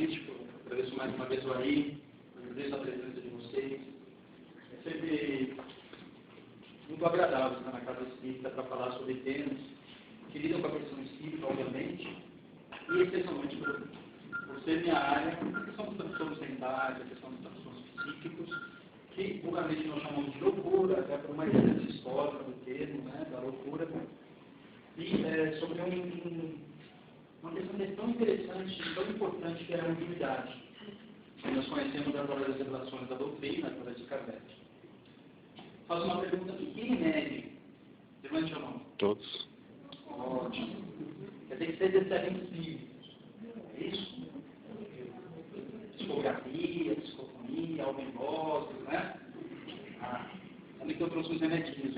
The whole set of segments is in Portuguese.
convite, agradeço mais uma vez o Ari, agradeço a presença de vocês. É sempre muito agradável estar na Casa Espírita para falar sobre temas que lidam com a questão espírita, obviamente, e especialmente por ser minha área, a questão dos transtornos mentais, a questão dos transtornos psíquicos, que vulgarmente nós chamamos de loucura, até por uma existência histórica do termo, né, da loucura, e sobre uma questão que é tão interessante, tão importante, que é a mediunidade, que nós conhecemos através das revelações da doutrina, através de Kardec. Faço uma pergunta aqui: quem é médium? Levante a mão. Todos. Ótimo. Quer dizer que vocês recebem espíritos. É isso? Psicografia, psicofonia, almendoses, né? Também que eu trouxe uns remedinhos.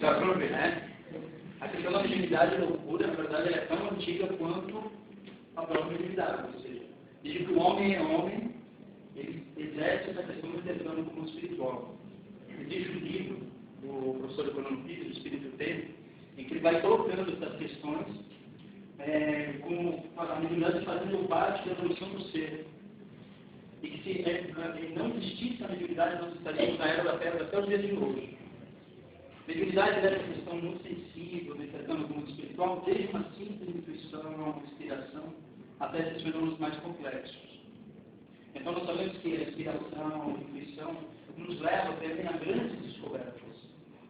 Já provei, né? A questão da mediunidade e loucura, na verdade, ela é tão antiga quanto a própria mediunidade. Ou seja, desde que o homem é homem, ele exerce essa questão interpretando como espiritual. Existe um livro do professor Econômico Pires, do Espírito Tempo, em que ele vai colocando essas questões como a mediunidade fazendo parte da evolução do ser. E que se não existisse a mediunidade, nós estaríamos na era da Pedra até os dias de hoje. Mediunidade é uma questão muito sensível, interpretando como espiritual, desde uma simples intuição, uma inspiração, até esses fenômenos mais complexos. Então nós sabemos que a inspiração, a intuição, nos leva também a grandes descobertas.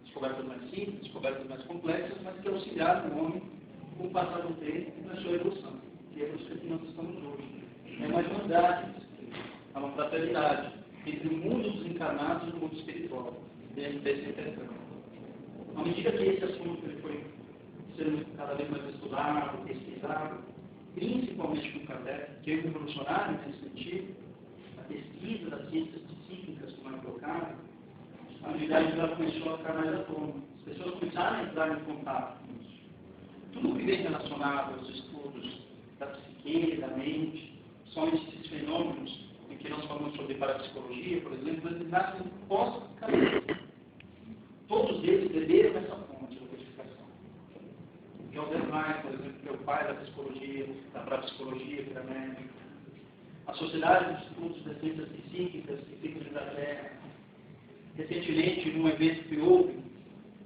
Descobertas mais simples, descobertas mais complexas, mas que auxiliaram o homem com o passar do tempo e na sua evolução. E é por isso que nós estamos hoje. É uma irmandade, é uma fraternidade entre o mundo dos encarnados e o mundo espiritual, dentro desse intercâmbio. À medida que esse assunto ele foi sendo cada vez mais estudado, pesquisado, principalmente com Kardec, que é revolucionário nesse sentido, a pesquisa das ciências psíquicas, como é colocado, a humanidade já começou a ficar mais à tona. As pessoas começaram a entrar em contato com isso. Tudo que vem relacionado aos estudos da psique, da mente, são esses fenômenos em que nós falamos sobre parapsicologia, por exemplo, eles nascem pós-Kardec. Todos eles beberam essa fonte da codificação. Joseph Mai, por exemplo, que é o pai da psicologia, da parapsicologia, que era médico. A Sociedade de Estudos das Ciências Psíquicas, que fica na Inglaterra. Recentemente, num evento que houve,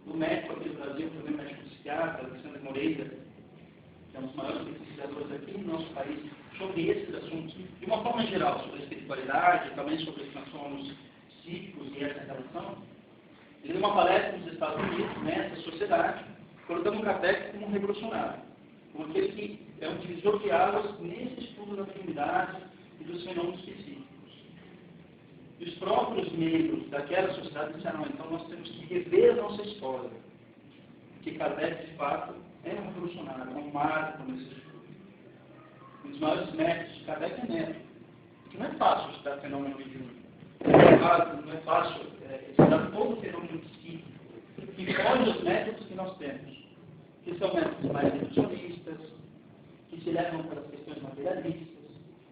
no médico aqui do Brasil, também o médico psiquiatra, Alexandre Moreira, que é um dos maiores pesquisadores aqui no nosso país, sobre esses assuntos, de uma forma geral, sobre a espiritualidade, também sobre os transtornos psíquicos e essa relação. Ele deu uma palestra nos Estados Unidos, nessa sociedade, colocando o Kardec como um revolucionário, como aquele que é um divisor de águas nesse estudo da mediunidade e dos fenômenos psíquicos. E os próprios membros daquela sociedade disseram: então nós temos que rever a nossa história, que Kardec, de fato, é um revolucionário, é um marco nesse estudo. Um dos maiores métodos de Kardec é neto, porque não é fácil estudar fenômeno mediúnico. Não é fácil estudar todo o fenômeno psíquico, que foge os métodos que nós temos, que são métodos mais reducionistas, que se levam para as questões materialistas,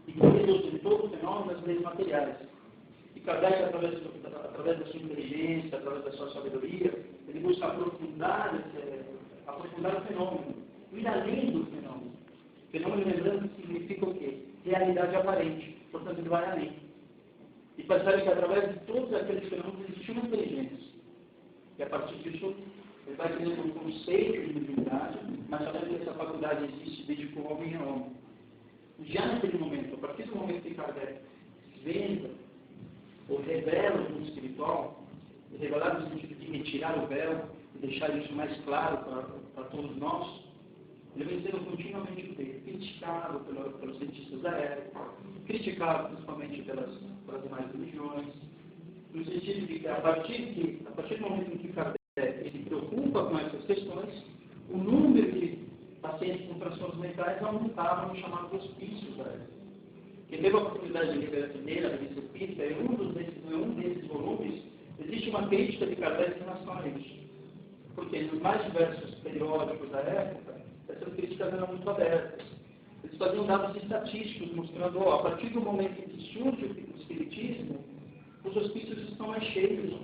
e que reduzem todo o fenômeno das leis materiais. E Kardec, através da sua inteligência, através da sua sabedoria, ele busca aprofundar o fenômeno, ir além do fenômeno. Fenômeno, lembrando, significa o quê? Realidade aparente, portanto ele vai além. E percebe que através de todos aqueles fenômenos existe uma inteligência. E a partir disso, ele vai tendo um conceito de mediunidade, mas sabendo que essa faculdade existe desde que o homem é homem. Já naquele momento, a partir do momento que Kardec venda ou revela o mundo espiritual, revelar no sentido de retirar o véu e deixar isso mais claro para todos nós, ele vem sendo continuamente criticado pelos cientistas da época, criticado principalmente pelas demais religiões, no sentido de que a partir do momento em que Kardec se preocupa com essas questões, o número de pacientes com transtornos mentais aumentava no chamado hospícios da época. Quem teve a oportunidade de ler a primeira revista espírita, em um desses volumes, existe uma crítica de Kardec em relação a isso. Porque nos mais diversos periódicos da época, essas críticas eram muito abertas. Eles faziam dados estatísticos mostrando, a partir do momento em que surge o espiritismo, os hospícios estão mais cheios.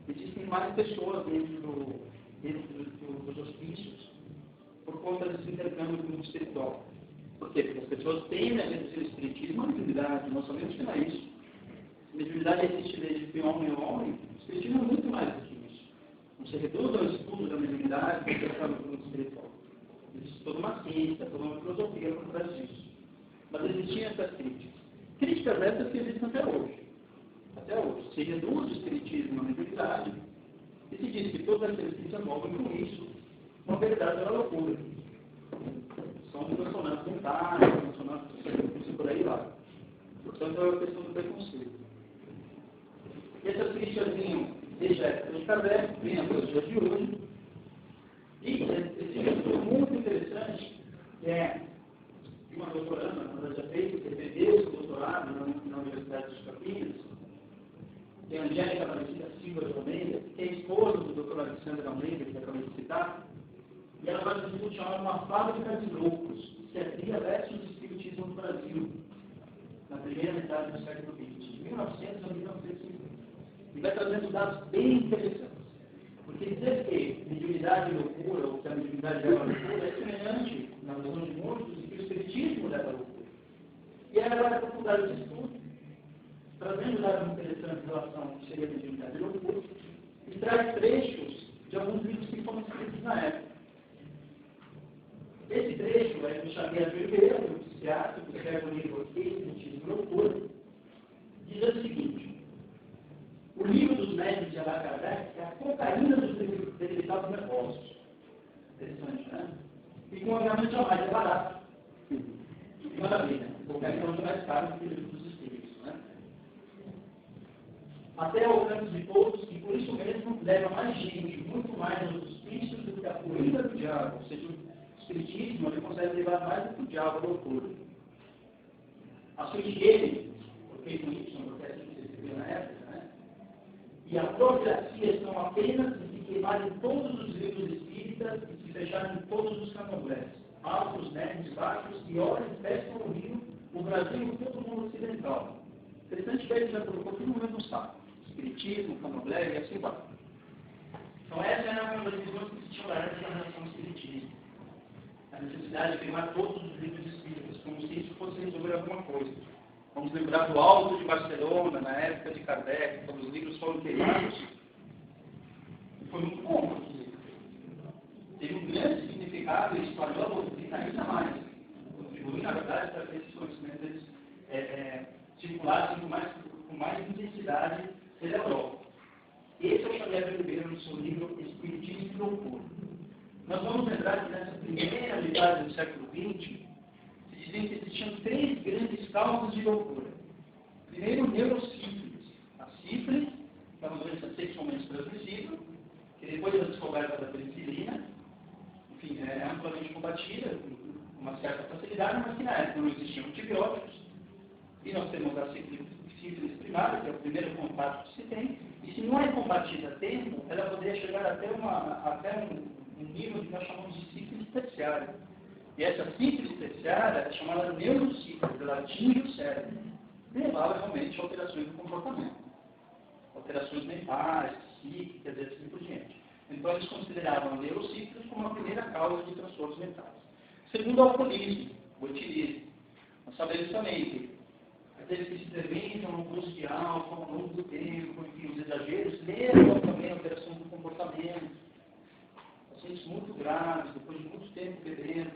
Existem mais pessoas dentro dos hospícios, por conta desse intercâmbio do mundo espiritual. Por quê? Porque as pessoas tendem a reduzir o espiritismo à mediunidade. Nós sabemos que não é isso. A mediunidade existe desde homem a homem. O espiritismo é muito mais do que isso. Não se reduz ao estudo da mediunidade e do mundo espiritual. Existe toda uma ciência, toda uma filosofia por trás disso. Mas existiam essas críticas. Críticas essas que existem até hoje. Até hoje. Se reduz o espiritismo à mediunidade e se diz que todos aqueles que se envolvem com isso, uma verdade é uma loucura. São consonantes mentais, consonantes por aí vai. Portanto, é uma questão do preconceito. E essas críticas vinham desde a época de Kardec, vinham para os dias de hoje. E esse estudo muito interessante, que é de uma doutoranda, a Andréa Feito, que defendeu o doutorado na Universidade de Campinas, que é a Angélica Aparecida Silva de Almeida, que é esposa do Dr. Alexandre Almeida, que acabei de citar, e ela faz um estudo chamado Uma Fábrica de Loucos, Psiquiatria versus Espiritismo no Brasil, na primeira metade do século XX, de 1900 a 1950. E vai trazendo dados bem interessantes. Porque dizer que mediunidade e loucura, ou que a mediunidade leva a loucura, é semelhante, na visão de muitos, e que o espiritismo leva a loucura. E ela vai aprofundar esse estudo, trazendo dados interessantes em relação ao que seria mediunidade e loucura, e traz trechos de alguns livros que foram escritos na época. Esse trecho é do Xavier Ribeiro, um psiquiatra, que escreve o livro Espiritismo e Loucura, diz o seguinte: o livro dos médicos de Allan Kardec é a cocaína dos debilitados nervosos. Interessante, né? E com obviamente jamais é barato. Maravilha. Cocaína é muito mais caro do que o livro dos espíritos, né? Até ao alcance de todos, e por isso mesmo leva mais gente, muito mais aos espíritos do que a corrida do diabo. Ou seja, o espiritismo ele consegue levar mais do que o diabo à loucura. A sua higiene, porque com Y, porque é assim que se escreveu na época, e a profilaxia são apenas de se queimarem todos os livros espíritas e se fecharem todos os candomblés, altos, médios, baixos, e horas pescam o rio, o Brasil e todo o mundo ocidental. Interessante que ele já colocou tudo no mesmo saco: espiritismo, candomblé e assim vai. Então, essa era uma das visões que se tinha da época em relação ao espiritismo. A necessidade de queimar todos os livros espíritas, como se isso fosse resolver alguma coisa. Vamos lembrar do Alto de Barcelona, na época de Kardec, quando os livros foram queimados. Foi muito bom, porque teve um grande significado e espalhou a doutrina ainda mais. Contribuiu, na verdade, para que esses conhecimentos circulassem com mais intensidade pela Europa. Esse é o Xavier Ribeiro no seu livro Espiritismo e Loucura. Nós vamos lembrar que nessa primeira metade do século XX, dizem que existiam 3 grandes causas de loucura. Primeiro, neurosífilis. A sífilis, que é uma doença sexualmente transmissível, que depois da descoberta da penicilina, enfim, é amplamente combatida, com uma certa facilidade, mas que na época não existiam antibióticos. E nós temos a sífilis primária, que é o primeiro contato que se tem, e se não é combatida a tempo, ela poderia chegar até um nível que nós chamamos de sífilis terciária. E essa sífilis terciária é chamada neurosífilis, ela atinge o cérebro, e levava realmente a alterações do comportamento, alterações mentais, psíquicas e assim por diante. Então eles consideravam a neurosífilis como a primeira causa de transtornos mentais. Segundo, o alcoolismo, o etilismo. Nós sabemos também que aqueles que se experimentam no uso de álcool ao longo do tempo, enfim, os exageros, levam também a alteração do comportamento. Pacientes muito graves, depois de muito tempo bebendo,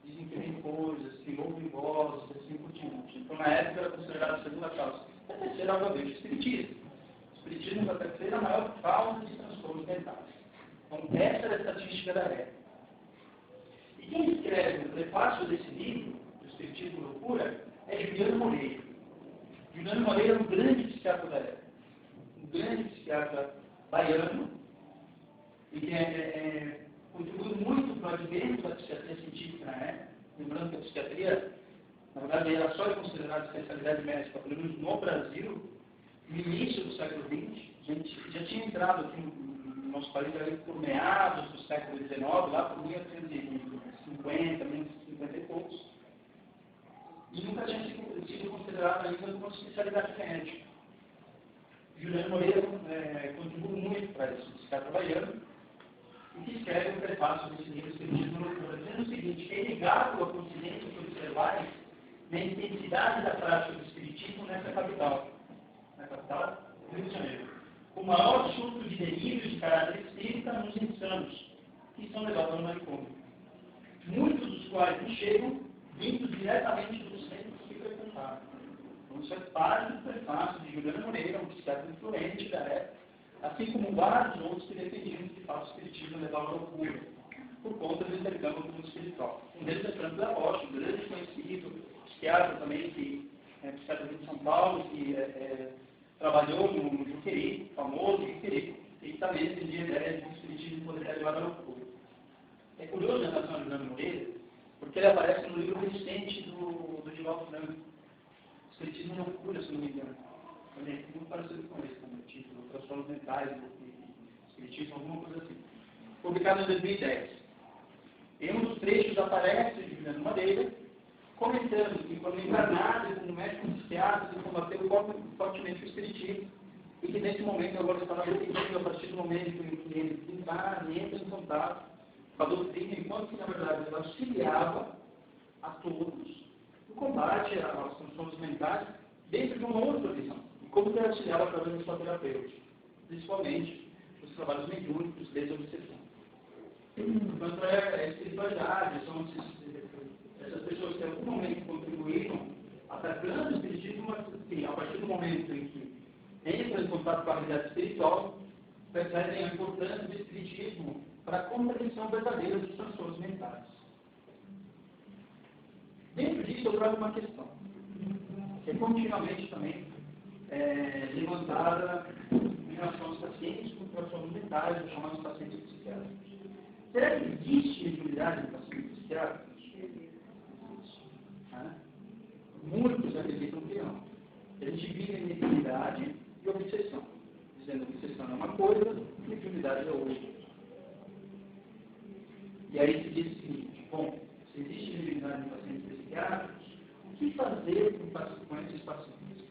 dizem que vem coisas, que ouvem vozes, assim por diante. Então, na época, era considerada a segunda causa. A terceira, obviamente, o espiritismo. O espiritismo é a terceira maior causa de transtornos mentais. Então, essa era a estatística da época. E quem escreve o prefácio desse livro, do Espiritismo e Loucura, é Juliano Moreira. Juliano Moreira é um grande psiquiatra da época. Um grande psiquiatra baiano, e que contribuiu muito para o advento da psiquiatria científica na época. Lembrando que a psiquiatria, na verdade, ela só é considerada especialidade médica, pelo menos no Brasil, no início do século XX. A gente já tinha entrado aqui no nosso país por meados do século XIX, lá por 1850, 1850 e poucos. E nunca tinha sido considerada ainda como uma especialidade médica. Juliano Moreira contribuiu muito para esse psiquiatra baiano, e que escreve o prefácio desse livro Espiritismo e Loucura, dizendo o seguinte: é inegável a consciência que observamos medievais na intensidade da prática do espiritismo nessa capital, na capital do Rio de Janeiro. O maior surto de delírios de caráter espírita nos insanos, que são levados ao manicômio. Muitos dos quais não chegam vindo diretamente dos centros que frequentaram. Então, isso é parte do prefácio de Juliana Moreira, um psiquiatra influente da época, assim como vários outros que defendiam que de fato o espiritismo levava à loucura, por conta do intercâmbio com o espiritual. Um deles é Franco da Rocha, um grande conhecido, psiquiatra também, que é psiquiatra de São Paulo, que trabalhou no Juqueri, famoso Juqueri, e que também defendia a ideia de que o espiritismo poderia levar à loucura. É curioso em relação a Juliana Moreira, porque ele aparece no livro recente do Divaldo Franco, Espiritismo e Loucura, se não me engano. É muito parecido com esse, como o título, Transtornos Mentais, Espiritismo, alguma coisa assim. Publicado em 2010. Em um dos trechos aparece Juliana Moreira comentando que, quando encarnado como médico psiquiatra, ele combateu fortemente o espiritismo e que, nesse momento, agora estava defendendo a partir do momento em que ele encarna e entra em contato com a doutrina, enquanto que, na verdade, ele auxiliava a todos no combate aos transtornos mentais dentro de uma outra visão. E como que ele auxiliava através da sua terapêutica, principalmente os trabalhos mediúnicos desde a obsessão. Portanto, é a espiritualidade, são essas pessoas que em algum momento contribuíram atacando o espiritismo, mas que, a partir do momento em que entram em contato com a realidade espiritual, percebem a importância do espiritismo para a compreensão verdadeira dos transtornos mentais. Dentro disso, eu trago uma questão, que é continuamente também levantada em relação aos pacientes com transtornos mentais, os chamados pacientes psiquiátricos. Será que existe mediunidade no paciente psiquiátrico? Muitos acreditam que não. Eles dividem mediunidade e obsessão, dizendo que obsessão é uma coisa e mediunidade é outra. E aí se diz o seguinte: bom, se existe mediunidade em pacientes psiquiátricos, o que fazer com esses pacientes?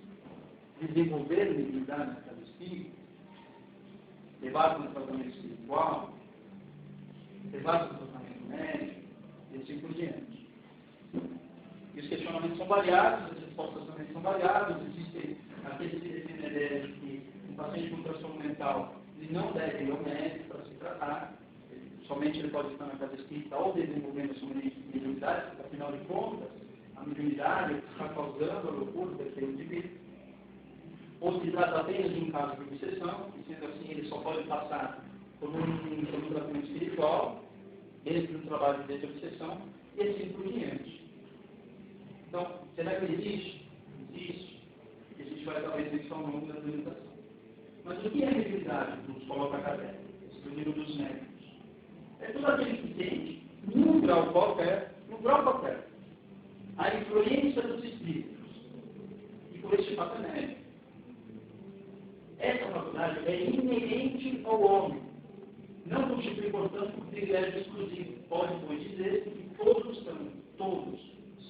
Desenvolver mediunidade na casa espírita? Levar para um tratamento espiritual? Levar para um tratamento médico? E assim por diante. E os questionamentos são variados, as respostas também são variadas. Existem aqueles que defendem a ideia de que um paciente com transtorno mental ele não deve ir ao médico para se tratar, somente ele pode estar na casa espírita ou desenvolvendo a sua mediunidade, porque afinal de contas, a mediunidade é o que está causando a loucura daquele indivíduo. Ou se trata apenas de um caso de obsessão, e sendo assim ele só pode passar por um tratamento espiritual, dentro do trabalho de obsessão, e assim por diante. Então, será que existe? Existe. E a gente vai talvez ver isso ao longo da apresentação. Mas o que é a mediunidade? Nos coloca a cadeia, do livro dos médicos. É todo aquele que tem, num grau qualquer, a influência dos espíritos. E por esse fato é médico. Essa faculdade é inerente ao homem. Não constitui, portanto, um privilégio exclusivo. Pode, pois, dizer que todos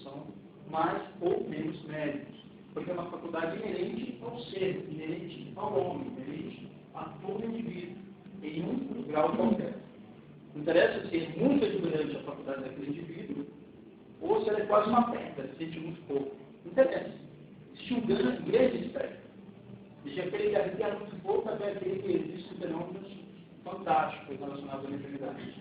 são mais ou menos médicos. Porque é uma faculdade inerente ao ser, inerente ao homem, inerente a todo indivíduo, em um grau qualquer. Não interessa se é muito exuberante a faculdade daquele indivíduo, ou se ela é quase uma pedra, se sente muito pouco. Não interessa. Existe um grande espectro. Existe aquele que arrepia muito pouco até aquele que existe fenômenos fantásticos relacionados à mediunidade.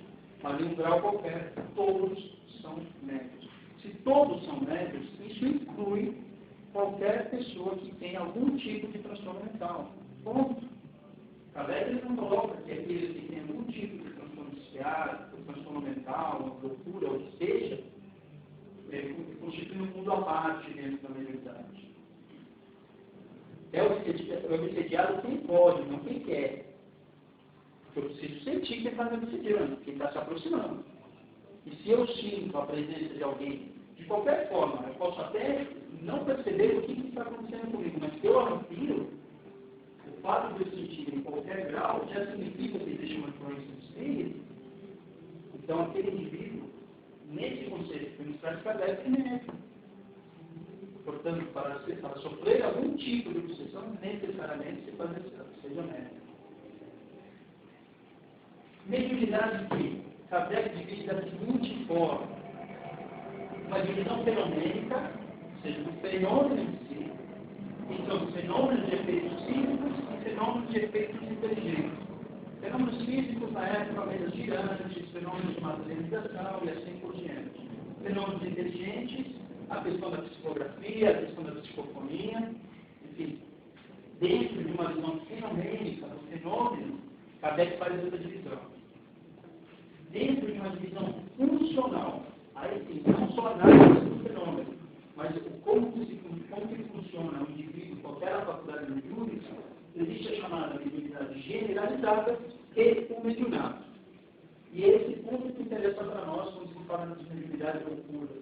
Mas em um grau qualquer, todos são médios. Se todos são médios, isso inclui qualquer pessoa que tenha algum tipo de transtorno mental. Ponto. Kardec não coloca que aquele que tem algum tipo de transtorno psiquiátrico, transtorno mental, loucura, ou que seja, constitui um mundo à parte dentro da mediunidade. É obsediado quem pode, não quem quer. Porque eu preciso sentir quem está me obsediando, quem está se aproximando. E se eu sinto a presença de alguém, de qualquer forma, eu posso até não perceber o que está acontecendo comigo, mas se eu arrepio, o fato de eu sentir em qualquer grau já significa que existe uma influência do espírito. Então, aquele indivíduo, nesse conceito que nos traz Kardec, é médico. Portanto, para sofrer algum tipo de obsessão, necessariamente seja médico. Mediunidade que Kardec divide da seguinte forma: uma divisão fenomênica, ou seja, do fenômeno em si, então fenômenos de efeitos físicos e fenômenos de efeitos inteligentes. Fenômenos físicos, na época, mesas girantes, fenômenos de materialização e assim por diante. Fenômenos inteligentes, a questão da psicografia, a questão da psicofonia, enfim, dentro de uma visão fenomênica do fenômeno, Kardec faz essa divisão. Dentro de uma divisão funcional, aí sim, não só a análise do fenômeno, mas como que funciona o indivíduo, qualquer faculdade mediúnica, existe a chamada mediunidade generalizada e o mediunato. E esse ponto que interessa para nós quando se fala de mediunidade loucura.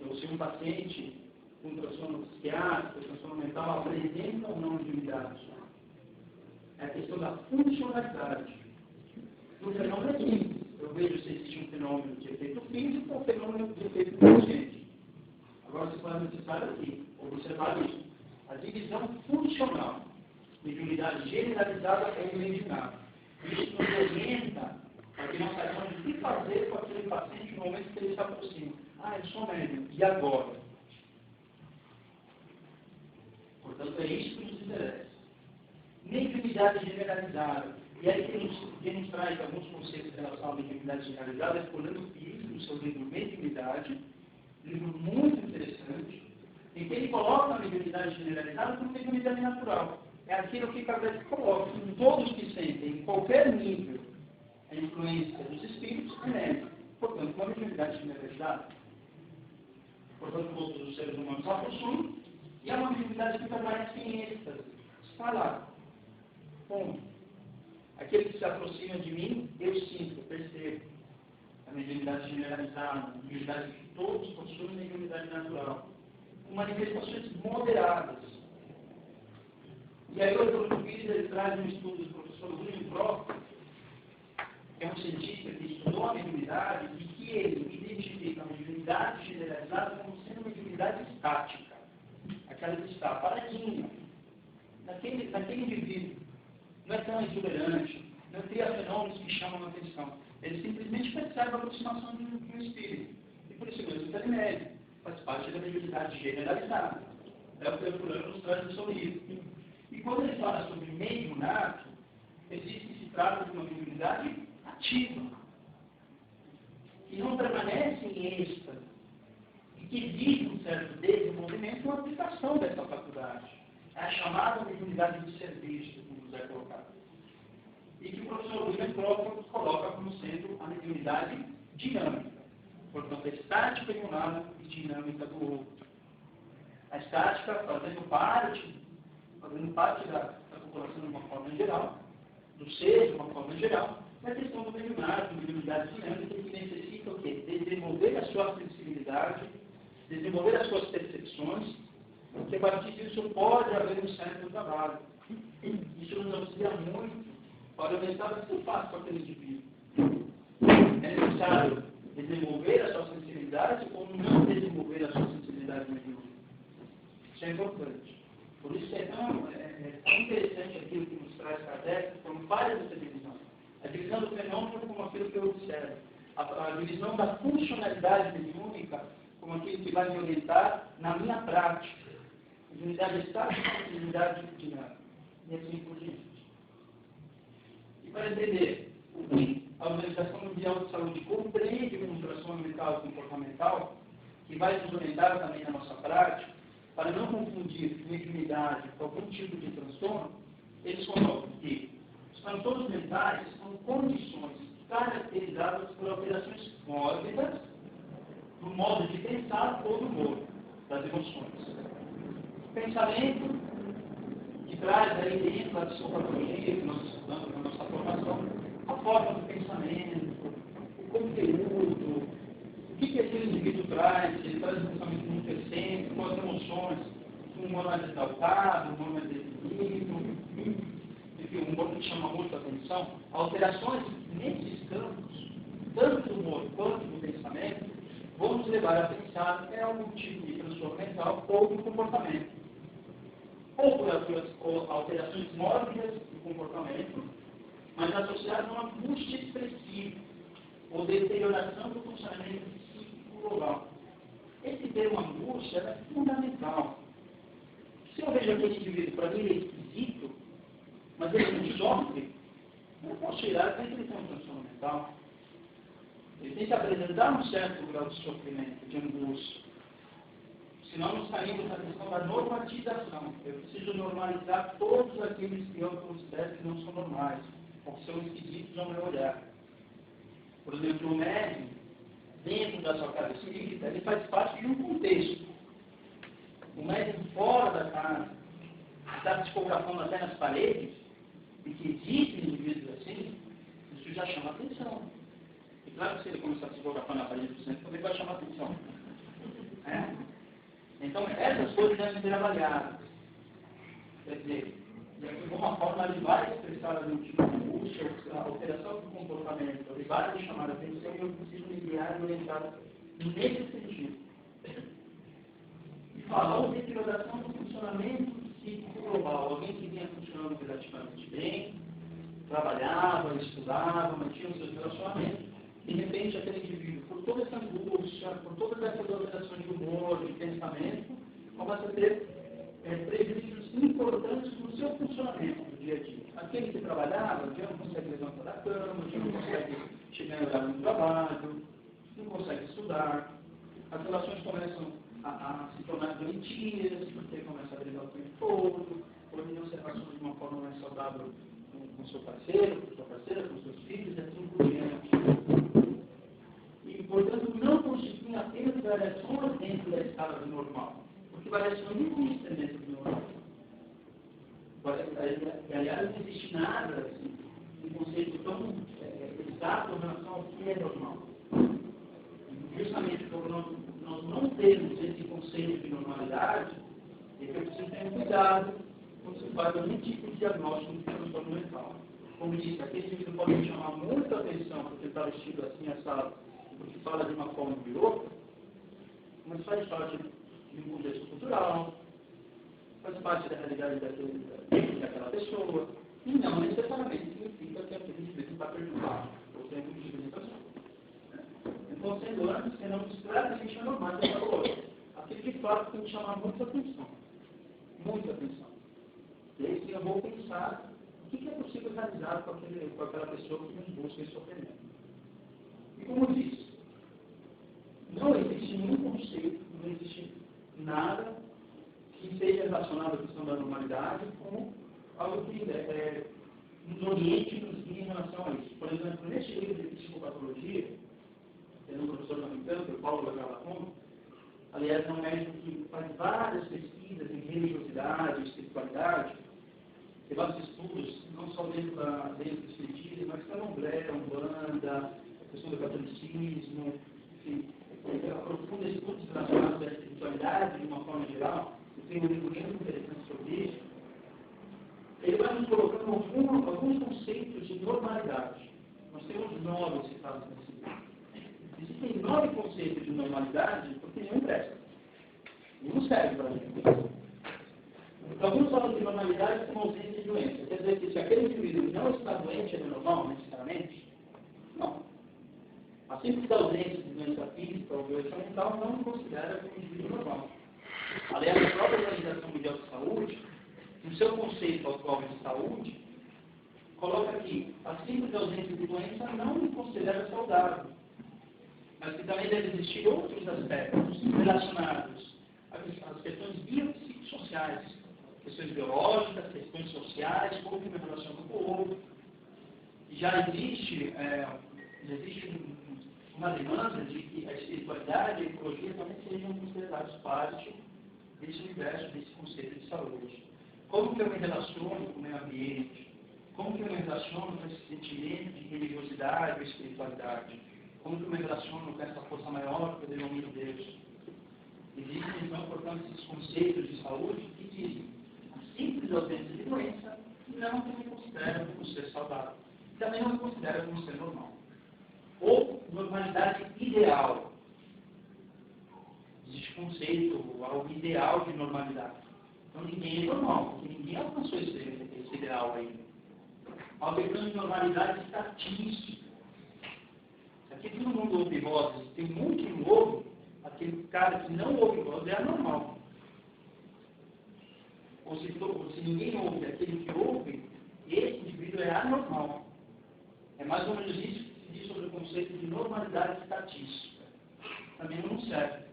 Então, se um paciente com transtorno psiquiátrico, transtorno mental, apresenta ou não mediunidade, é a questão da funcionalidade. No fenômeno é simples. Eu vejo se existe um fenômeno de efeito físico ou fenômeno de efeito inteligente. Agora, se for necessário aqui, observar isso. A divisão funcional, mediunidade generalizada é o mediunato. Isso nos orienta para que nós saibamos o que fazer com aquele paciente no momento que ele se aproxima. Ah, eu sou médium. E agora? Portanto, é isso que nos interessa. Mediunidade generalizada. E aí quem nos traz alguns conceitos em relação à mediunidade generalizada é Fernando Pires, no seu livro Mediunidade, livro muito interessante, em que ele coloca a mediunidade generalizada como mediunidade natural. É aquilo que Kardec coloca, que todos que sentem, em qualquer nível, a influência dos espíritos é médium. Portanto, uma mediunidade generalizada. Portanto, todos os seres humanos a possuem, e é uma mediunidade que permanece em êxtase. Está lá. Ponto. Aquele que se aproxima de mim, eu sinto, eu percebo. A mediunidade generalizada, a mediunidade que todos possuem, a mediunidade natural. Com manifestações moderadas. E aí o Dr. Pires ele traz um estudo do professor William Proctor, que é um cientista que estudou a mediunidade e que ele identifica a mediunidade generalizada como sendo uma mediunidade estática. Aquela que está paradinha, naquele indivíduo. Não é tão exuberante, não cria fenômenos que chamam a atenção. Ele simplesmente percebe a aproximação de um espírito. E por isso mesmo ele é médium. Faz parte da mediunidade generalizada. É o que o Fulano nos traz no seu livro. E quando ele fala sobre mediunato, existe que se trata de uma mediunidade ativa, que não permanece em êxtase, e que exige um certo desenvolvimento e uma aplicação dessa faculdade. É a chamada mediunidade de serviço, como nos é colocado. E que o professor William Proctor coloca como sendo a mediunidade dinâmica. Portanto, a estática de um lado e dinâmica do outro. A estática fazendo parte da população de uma forma geral, do ser de uma forma geral, e a questão do mediunato, mediunidade dinâmica, que necessita o quê? Desenvolver a sua sensibilidade, desenvolver as suas percepções, porque a partir disso pode haver um certo trabalho. Isso nos auxilia muito para orientar o que eu faço com aquele indivíduo. É necessário desenvolver a sua sensibilidade ou não desenvolver a sua sensibilidade mediúnica. Isso é importante. Por isso é tão interessante aquilo que nos traz Kardec, como faz essa divisão. A divisão do fenômeno como aquilo que eu observo. A divisão da funcionalidade mediúnica como aquilo que vai me orientar na minha prática. Unidade estática e unidade dinâmica. E assim por diante. E para entender o que a Organização Mundial de Saúde compreende como transtorno mental e comportamental, que vai nos orientar também na nossa prática, para não confundir mediunidade com algum tipo de transtorno, eles colocam que os transtornos mentais são condições caracterizadas por alterações mórbidas do modo de pensar ou do humor, das emoções. Pensamento que traz aí dentro da psicologia que nós estudamos na nossa formação, a forma do pensamento, o conteúdo, o que aquele indivíduo traz, ele traz um pensamento muito recente, com as emoções, um humor mais exaltado, um humor mais deprimido, enfim, um humor que chama muito a atenção. Alterações nesses campos, tanto do humor quanto do pensamento, vão nos levar a pensar em algum tipo de transtorno mental ou do comportamento. Ou por alterações mórbidas do comportamento, mas associadas a uma angústia expressiva ou deterioração do funcionamento psíquico global. esse termo angústia é fundamental. Se eu vejo aquele indivíduo, para mim ele é esquisito, mas ele não sofre, eu não posso tirar que ele tem um transtorno mental. Ele tem que apresentar um certo grau de sofrimento, de angústia. Senão nós saímos da questão da normatização. Eu preciso normalizar todos aqueles que eu considero que não são normais, ou que são esquisitos ao meu olhar. Por exemplo, o médium, dentro da sua casa espírita, ele faz parte de um contexto. O médium fora da casa, que está psicografando até nas paredes, e que existem indivíduos assim, isso já chama atenção. E claro que se ele começar a psicografar na parede do centro, também vai chamar atenção. Então, essas coisas devem ser avaliadas. Quer dizer, de alguma forma ele vai expressar a angústia, a alteração do comportamento, ele vai me chamar a atenção e eu preciso me guiar e orientar nesse sentido. E falou de deterioração do funcionamento psíquico global. Alguém que vinha funcionando relativamente bem, trabalhava, estudava, mantinha os seus relacionamentos. De repente, aquele indivíduo, por toda essa angústia, por todas essas alterações de humor, de pensamento, começa a ter prejuízos importantes no seu funcionamento do dia a dia. Aquele que trabalhava, já não consegue levantar da cama, já não consegue chegar no horário do trabalho, não consegue estudar. As relações começam a se tornar doentias, porque começa a brigar o tempo todo, ou ele não se relaciona de uma forma mais saudável com o seu parceiro, com sua parceira, com seus filhos, e assim por diante. E, portanto, não constituem apenas variações dentro da escala do normal, porque variações não existem dentro do normal. Aliás, não existe nada assim, um conceito tão exato em relação ao que é normal. Justamente por nós não termos esse conceito de normalidade, é que eu preciso ter cuidado quando se faz algum tipo de diagnóstico de transtorno mental. Como disse, aquele indivíduo pode me chamar muita atenção porque está vestido assim, assado, porque fala de uma forma ou de outra, mas faz parte de um contexto cultural, faz parte da realidade daquela pessoa, e não necessariamente significa que aquele indivíduo está perturbado, ou tem algum tipo de situação. Então, sendo antes, seremos claramente anormais dessa coisa. Aquilo de fato tem que chamar muita atenção. Muita atenção. E aí sim eu vou pensar o que é possível realizar com aquela pessoa que nos busca esse sofrimento. E como disse, não existe nenhum conceito, não existe nada que seja relacionado à questão da normalidade como algo que nos oriente e nos guie em relação a isso. Por exemplo, neste livro de psicopatologia, tem um professor americano, o Paulo Galacon, aliás, é um médico que faz várias pesquisas em religiosidade, espiritualidade, tem vários estudos, não só dentro do espiritismo, mas candomblé, umbanda, a questão do catolicismo, enfim, aprofunda estudos relacionados à espiritualidade de uma forma geral. Eu tenho um livro muito interessante sobre isso. Ele vai nos colocando alguns conceitos de normalidade. Nós temos 9 citados nesse livro. Existem 9 conceitos de normalidade porque nenhum presta. Nenhum serve para a gente. Alguns falam de normalidade como ausência de doença. Quer dizer que se aquele indivíduo não está doente, ele é normal, necessariamente? Não. A simples ausência de doença física ou doença mental não considera como indivíduo normal. Aliás, a própria Organização Mundial de Saúde, no seu conceito atual de saúde, coloca que a simples ausência de doença não me considera saudável. Mas que também deve existir outros aspectos relacionados às questões biopsicossociais, questões biológicas, questões sociais, como que eu me relaciono com o outro. Já existe uma demanda de que a espiritualidade e a ecologia também sejam considerados parte desse universo, desse conceito de saúde. Como que eu me relaciono com o meio ambiente? Como que eu me relaciono com esse sentimento de religiosidade e espiritualidade? Como que eu me relaciono com essa força maior que eu denomino Deus? Existem, então, portanto, esses conceitos de saúde que dizem a simples ausência de doença não me considera como ser saudável. Também não me considera como ser normal. Ou normalidade ideal. Existe conceito, algo ideal de normalidade. Então ninguém é normal, porque ninguém alcançou esse ideal ainda. Uma questão de normalidade estatística. Se aqui todo mundo ouve vozes, tem muito que ouve, aquele cara que não ouve voz é anormal. Ou se ninguém ouve, aquele que ouve, esse indivíduo é anormal. É mais ou menos isso que se diz sobre o conceito de normalidade estatística. Também não serve.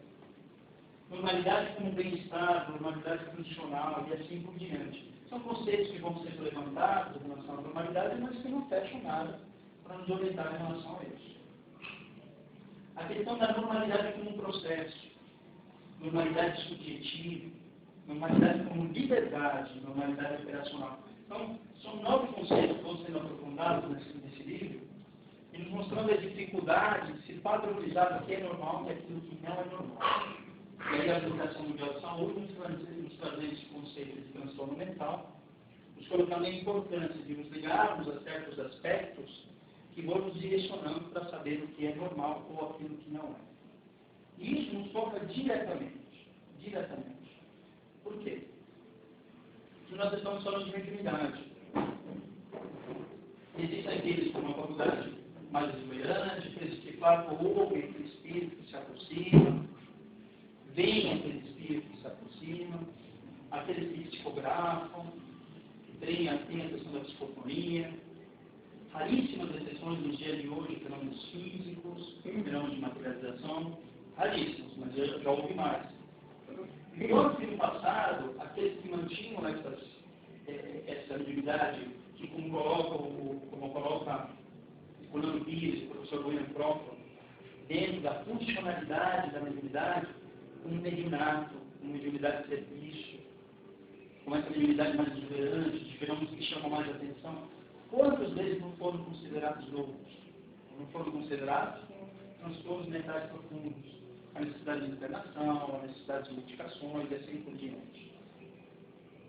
Normalidade como bem-estar, normalidade funcional e assim por diante. São conceitos que vão sendo levantados em relação à normalidade, mas que não fecham nada para nos orientar em relação a isso. A questão da normalidade como um processo, normalidade subjetiva, normalidade como liberdade, normalidade operacional. Então, são 9 conceitos que vão sendo aprofundados nesse livro, e nos mostrando a dificuldade de se padronizar o que é normal e aquilo que não é normal. E aí a Organização Mundial de Saúde nos trazendo esse conceito de transtorno mental, nos colocando a importância de nos ligarmos a certos aspectos que vão nos direcionando para saber o que é normal ou aquilo que não é. E isso nos toca diretamente. Por quê? Porque nós estamos falando de mediunidade. Existem aqueles com uma faculdade mais exuberante, aqueles que ouvem aquele espírito que se aproxima, veem aquele espírito que se aproxima, aqueles que psicografam, que tem a questão da psicofonia, raríssimas exceções nos dias de hoje, fenômenos físicos, fenômenos de materialização, raríssimos, mas já houve mais. Enquanto que no passado, aqueles que mantinham essa mediunidade, que como coloca o Leandro Pires, o professor William Crawford, dentro da funcionalidade da mediunidade, um mediunato, uma mediunidade de serviço, com essa mediunidade mais exuberante, de fenômenos que chamam mais atenção, quantos deles não foram considerados loucos? Não foram considerados como transtornos mentais profundos, a necessidade de internação, a necessidade de modificações e assim por diante.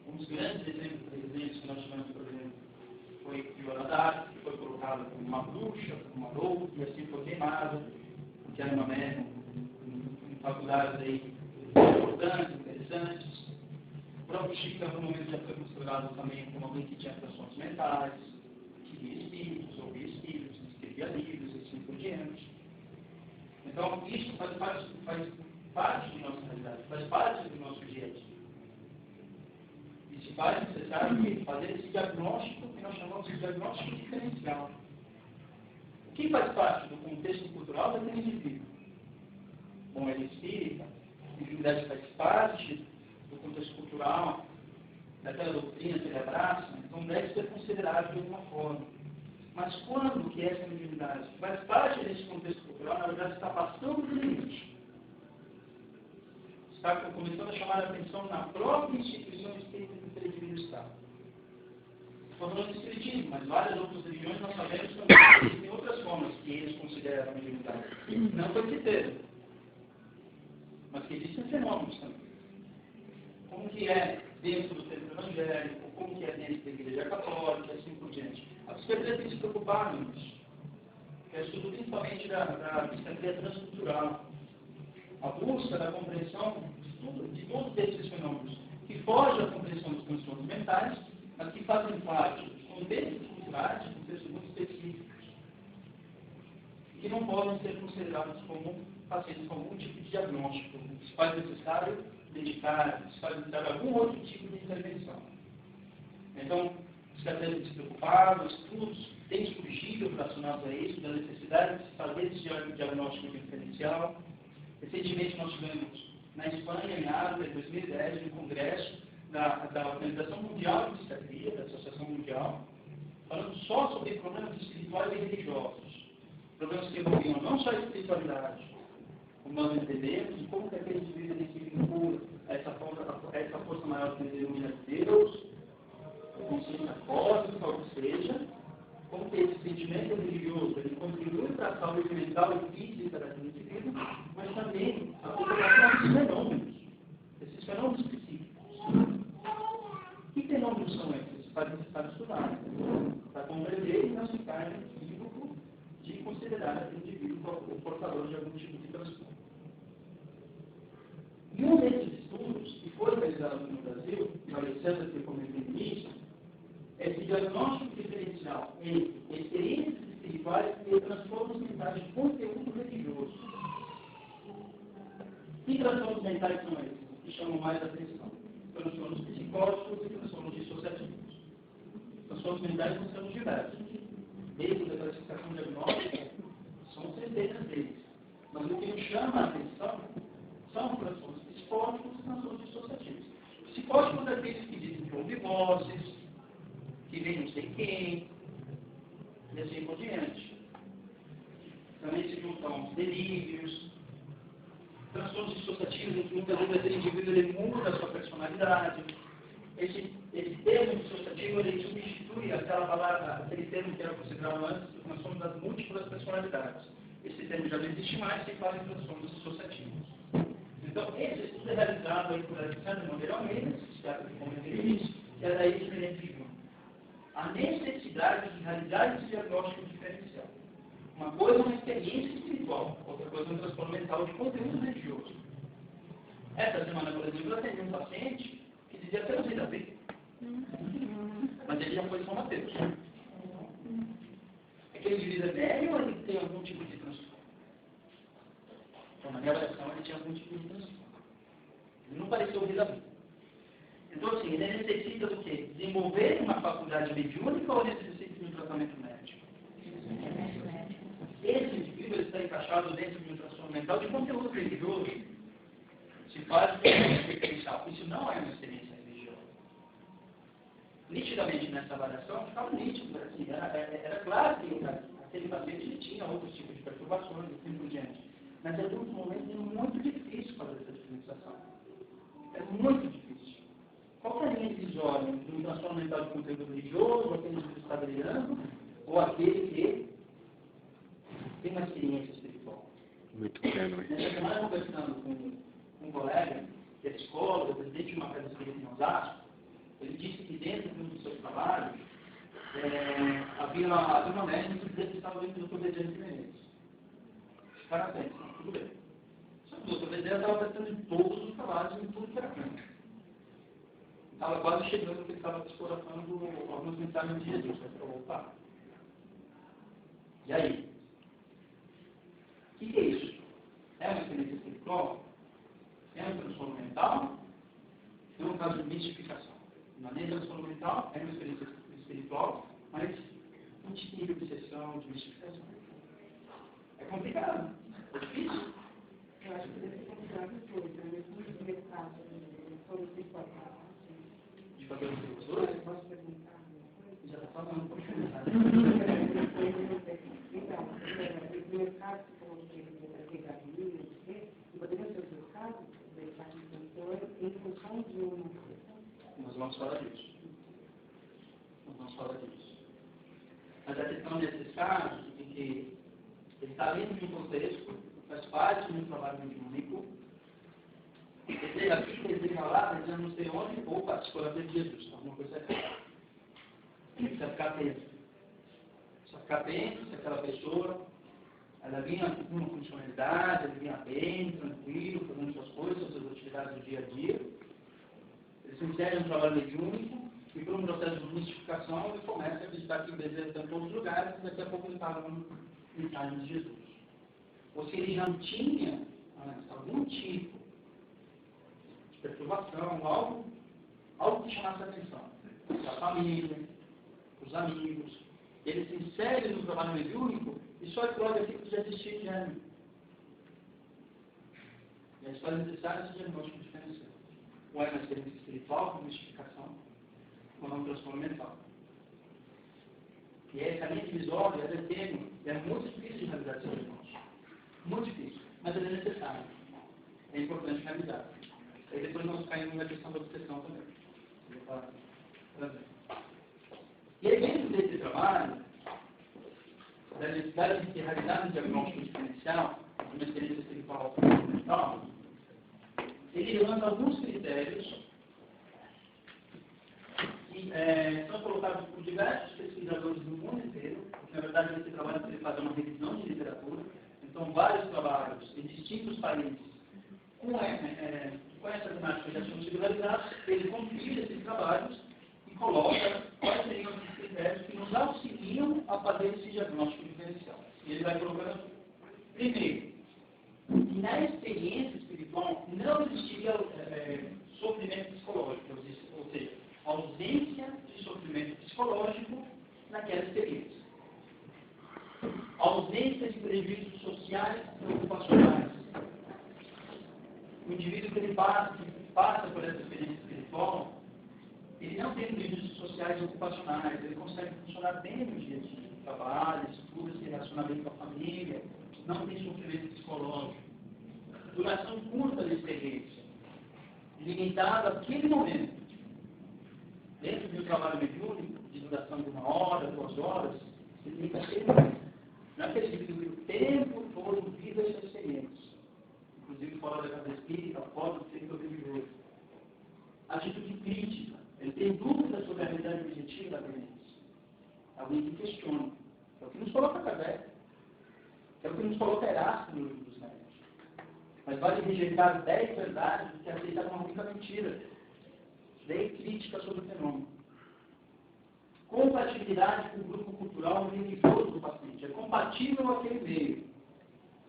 Um dos grandes exemplos que nós tivemos, por exemplo, foi Joana d'Arc, que foi colocada como uma bruxa, como uma louca, e assim foi queimada, porque era uma médium em faculdades aí importantes, interessantes. O próprio Chico, em algum momento, já foi considerado também como alguém que tinha transtornos mentais, que via espíritos, ouvia espíritos, escrevia livros e assim por diante. Então, isso faz parte de nossa realidade, faz parte do nosso dia a dia. E se faz necessário fazer esse diagnóstico que nós chamamos de diagnóstico diferencial. O que faz parte do contexto cultural daquele indivíduo? Bom, ele é espírita, a mediunidade faz parte do contexto cultural, daquela doutrina que ele abraça, então deve ser considerado de alguma forma. Mas quando que essa mediunidade faz parte desse contexto cultural, na verdade está passando do limite. Está começando a chamar a atenção na própria instituição espírita que o indivíduo está. Estou falando de espiritismo, mas várias outras religiões nós sabemos que existem outras formas que eles consideram a mediunidade. Não foi que teve, mas que existem fenômenos também. Como que é dentro do templo evangélico, como que é dentro da igreja católica, e assim por diante. A psiquiatria tem se preocupado com isso. É o estudo principalmente da psiquiatria transcultural. A busca da compreensão de todos esses fenômenos, que fogem à compreensão dos transtornos mentais, mas que fazem parte de contextos culturais, de contextos muito específicos, que não podem ser considerados como pacientes com algum tipo de diagnóstico. Se faz necessário dedicar, se faz necessário algum outro tipo de intervenção. Então, os psiquiatras têm se preocupado, estudos têm surgido relacionados a isso, da necessidade de se fazer esse diagnóstico diferencial. Recentemente, nós tivemos na Espanha, em Ávila, em 2010, um congresso da Organização Mundial de Psiquiatria, da Associação Mundial, falando só sobre problemas espirituais e religiosos. Problemas que envolviam não só a espiritualidade, como nós entendemos, e como que aquele indivíduo se vincula a essa força maior que ele denomina Deus, o conceito cósmico, ou seja, como que esse sentimento religioso ele contribui para a saúde mental e física daquele indivíduo, mas também a compreensão desses fenômenos, específicos. Que fenômenos são esses? Para necessário estudar, para compreender e não ficar no equívoco de considerar aquele indivíduo o portador de algum tipo de transtorno. E um desses estudos, que foi realizado no Brasil, e o Alessandro que comentou no início, é esse diagnóstico diferencial entre experiências espirituais e transtornos mentais de conteúdo religioso. transtornos mentais são esses que chamam mais atenção? Transtornos psicóticos e transtornos dissociativos. Transtornos mentais não são diversos. Dentro da classificação diagnóstica, são centenas deles. Mas o que nos chama a atenção são transtornos psicóticos e transtornos dissociativos. Psicóticos é aqueles que dizem que ouvem vozes, que vem não sei quem, e assim por diante. Também se juntam os delírios. Transtornos dissociativos, muitas vezes aquele indivíduo ele muda a sua personalidade. Esse termo dissociativo ele substitui aquela palavra, aquele termo que era considerado antes o transtorno das múltiplas personalidades. Esse termo já não existe mais, se fala em transtornos dissociativos. Então, esse estudo é realizado aí por Alexandre Monteiro Almeida, psiquiatra que comentei isso, e é daí que se identificam a necessidade de realizar esse diagnóstico diferencial. Uma coisa é uma experiência espiritual, outra coisa é um transtorno mental de conteúdo religioso. Essa semana, por exemplo, eu atendi um paciente que dizia que eu não sei da bem. Mas ele já foi São Mateus. Aquele indivíduo é velho ou ele tem algum tipo de transtorno? Então, na minha avaliação, ele tinha algum tipo de transtorno. Ele não parecia ouvir da bem. Então, assim, ele necessita do quê? Desenvolver uma faculdade mediúnica ou necessita de um tratamento médico? Esse indivíduo está encaixado dentro de um transtorno mental de conteúdo religioso. Se faz uma experiência diferencial. Isso não é uma experiência religiosa. Nitidamente nessa avaliação, ficava nítido. Assim, era claro que aquele paciente tinha outros tipos de perturbações e assim por diante. Mas, em alguns momentos, é muito difícil fazer essa diferenciação. É muito difícil. Qual é a linha divisória de um transtorno mental de conteúdo religioso, aquele que está brilhando, ou aquele que tem uma experiência espiritual? Muito pequeno. Nessa semana, conversando com um colega, que é psicólogo, presidente de uma casa espírita em Osasco, ele disse que dentro de um dos seus trabalhos, havia uma médica que dizia que estava dentro do Dr. Vedante Menezes. Parabéns, tudo bem. Só que o Dr. Vedante estava testando em todos os trabalhos, em tudo que era campo. Estava quase chegando porque ele estava psicografando algumas mensagens de Jesus. Ele falou, opa. E aí? O que é isso? É uma experiência espiritual? É um transtorno mental? É um caso de mistificação. Não é nem transtorno mental, é uma experiência espiritual, mas um tipo de obsessão, de mistificação. É complicado. É difícil. Eu acho que deve ser complicado depois, né? Muito mercado, sobre o psicólogo. De fazer os professores? Posso perguntar? Já está falando, pode perguntar. Então, o mercado que falou que ele tem caminho, e poderia ser o seu caso, deixar de cantor, em função de uma coisa. Nós vamos falar disso. Nós vamos falar disso. Mas a questão desses casos, de que ele está dentro de um contexto, faz parte de um trabalho mediúnico, deseja aqui, deseja lá, deseja não sei onde, ou participou da vida de Jesus, alguma coisa errada. Ele precisa ficar atento. Precisa ficar atento se aquela pessoa, ela vinha com uma funcionalidade, ele vinha bem, tranquilo, fazendo suas coisas, suas atividades do dia a dia. Ele se insere no trabalho mediúnico e, por um processo de mistificação, ele começa a acreditar que o desejo está em todos os lugares e daqui a pouco ele está falando mensagem de Jesus. Ou se ele já tinha algum tipo de perturbação, algo que chamasse a atenção da família, dos amigos, ele se insere no trabalho mediúnico e só explode aquilo que já existia de gênero. E a história necessária é esse diagnóstico diferencial. Ou é uma experiência espiritual, com mistificação, ou é um transtorno mental. E essa linha divisória é tênue, é muito difícil de realizar esse diagnóstico. Muito difícil, mas ele é necessário. É importante realizar. E depois nós caímos na questão da obsessão também. E aí, dentro desse trabalho, da necessidade de realizar um diagnóstico diferencial, uma experiência espiritual mental, ele lança alguns critérios que são colocados por diversos pesquisadores do mundo inteiro, porque, na verdade, esse trabalho ele faz uma revisão de literatura, então vários trabalhos em distintos países com essa temática já são singularizados, ele compila esses trabalhos e coloca quais seriam os critérios que nos auxiliam a fazer esse diagnóstico diferencial. E ele vai colocando, primeiro, que na experiência espiritual Bom, não existiria sofrimento psicológico, ou seja, ausência de sofrimento psicológico naquela experiência. Ausência de prejuízos sociais e ocupacionais. O indivíduo que ele passa por essa experiência espiritual, ele não tem prejuízos sociais e ocupacionais, ele consegue funcionar bem no dia a dia, trabalho, estuda, se relaciona bem com a família, não tem sofrimento psicológico. Duração curta da experiência, limitada àquele momento. Dentro de um trabalho mediúnico, de duração de 1 hora, 2 horas, se limita àquele momento. Não é aquele indivíduo que o tempo todo vive essa experiência. Inclusive fora da casa espírita, fora do centro religioso. Atitude crítica. Ele tem dúvidas sobre a realidade objetiva da vivência. Alguém que questiona. É o que nos coloca Kardec. É o que nos coloca Erasto no livro dos médiuns. Mas vale rejeitar 10 verdades do que aceitar uma única mentira. Lei crítica sobre o fenômeno. Compatibilidade com o grupo cultural e religioso do paciente. É compatível àquele meio.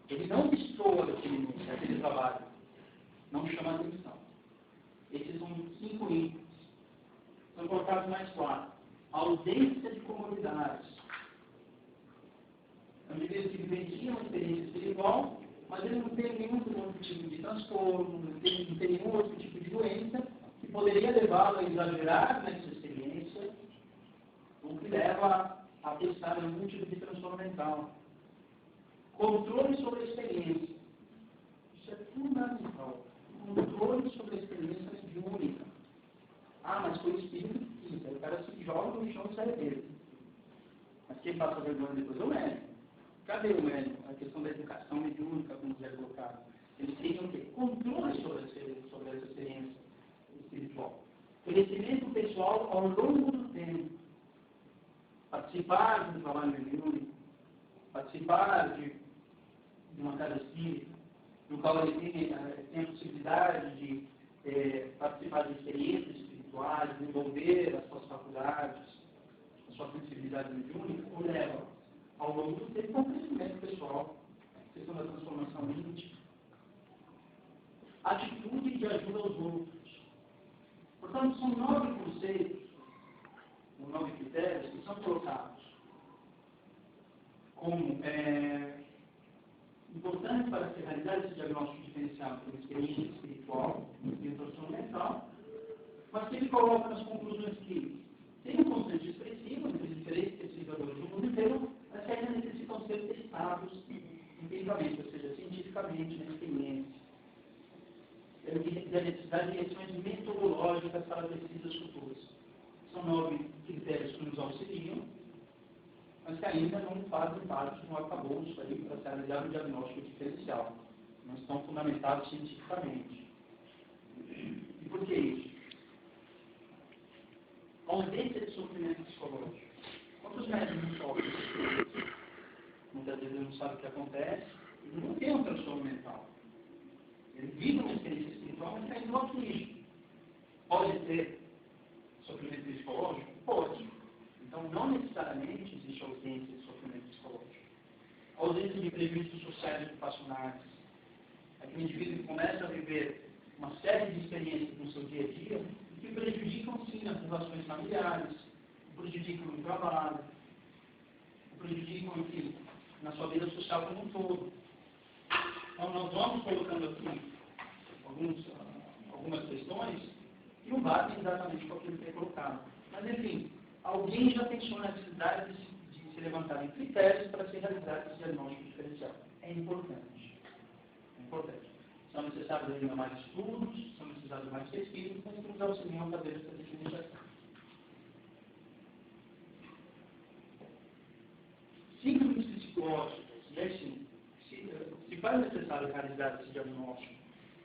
Ele não destoa daquele trabalho. Não chama atenção. Esses são 5 índices. São colocados mais 4. Ausência de comodidades. É um indivíduo que vivencia uma experiência espiritual, mas ele não tem nenhum outro tipo de transtorno, não tem nenhum outro tipo de doença que poderia levá-lo a exagerar nessa experiência, o que leva a pensar em algum tipo de transtorno mental. Controle sobre a experiência. Isso é fundamental. Controle sobre a experiência mediúnica. Ah, mas foi o espírito que quis. Aí o cara se joga no chão e sai dele. Mas quem passa vergonha depois é o médico. Cadê o médico? A questão da educação mediúnica, como já colocaram. Eles têm o quê? Controle sobre essa experiência espiritual. Conhecimento pessoal ao longo do tempo. Participar de um trabalho mediúnico. Participar de uma casa espírita, no qual ele tem a possibilidade de participar de experiências espirituais, desenvolver as suas faculdades, a sua sensibilidade mediúnica, o leva ao longo do tempo ao crescimento pessoal, a questão da transformação íntima, atitude de ajuda aos outros. Portanto, são 9 conceitos, ou 9 critérios que são colocados como importante para se realizar esse diagnóstico diferenciado por experiência espiritual e transtorno mental, mas que ele coloca nas conclusões que tem um constante expressivo entre os diferentes pesquisadores do mundo inteiro, mas que ainda necessitam ser testados empiricamente, ou seja, cientificamente, na experiência. E a necessidade de ações metodológicas para pesquisas futuras. São 9 critérios que nos auxiliam, mas que ainda não fazem parte de um arcabouço para se realizar um diagnóstico diferencial. Não estão fundamentados cientificamente. E por que isso? A ausência de sofrimento psicológico. Quantos médicos não sofrem? Muitas vezes ele não sabe o que acontece, ele não tem um transtorno mental. Ele vive uma experiência espiritual, mas ainda não aflige. Pode ter sofrimento psicológico? Pode. Então, não necessariamente existe ausência de sofrimento psicológico. A ausência de prejuízos sociais e ocupacionais. Aquele indivíduo que começa a viver uma série de experiências no seu dia a dia que prejudicam, sim, as relações familiares, prejudicam no trabalho, prejudicam, enfim, na sua vida social como um todo. Então, nós vamos colocando aqui algumas questões que não batem exatamente com aquilo que é colocado. Mas, enfim, alguém já pensou na necessidade de se levantarem critérios para se realizar esse diagnóstico diferencial. É importante. É importante. São necessários ainda mais estudos, são necessários mais pesquisas, mas que nos auxiliam a fazer essa definição. Síndromes psicóticas, e assim, se faz necessário realizar esse diagnóstico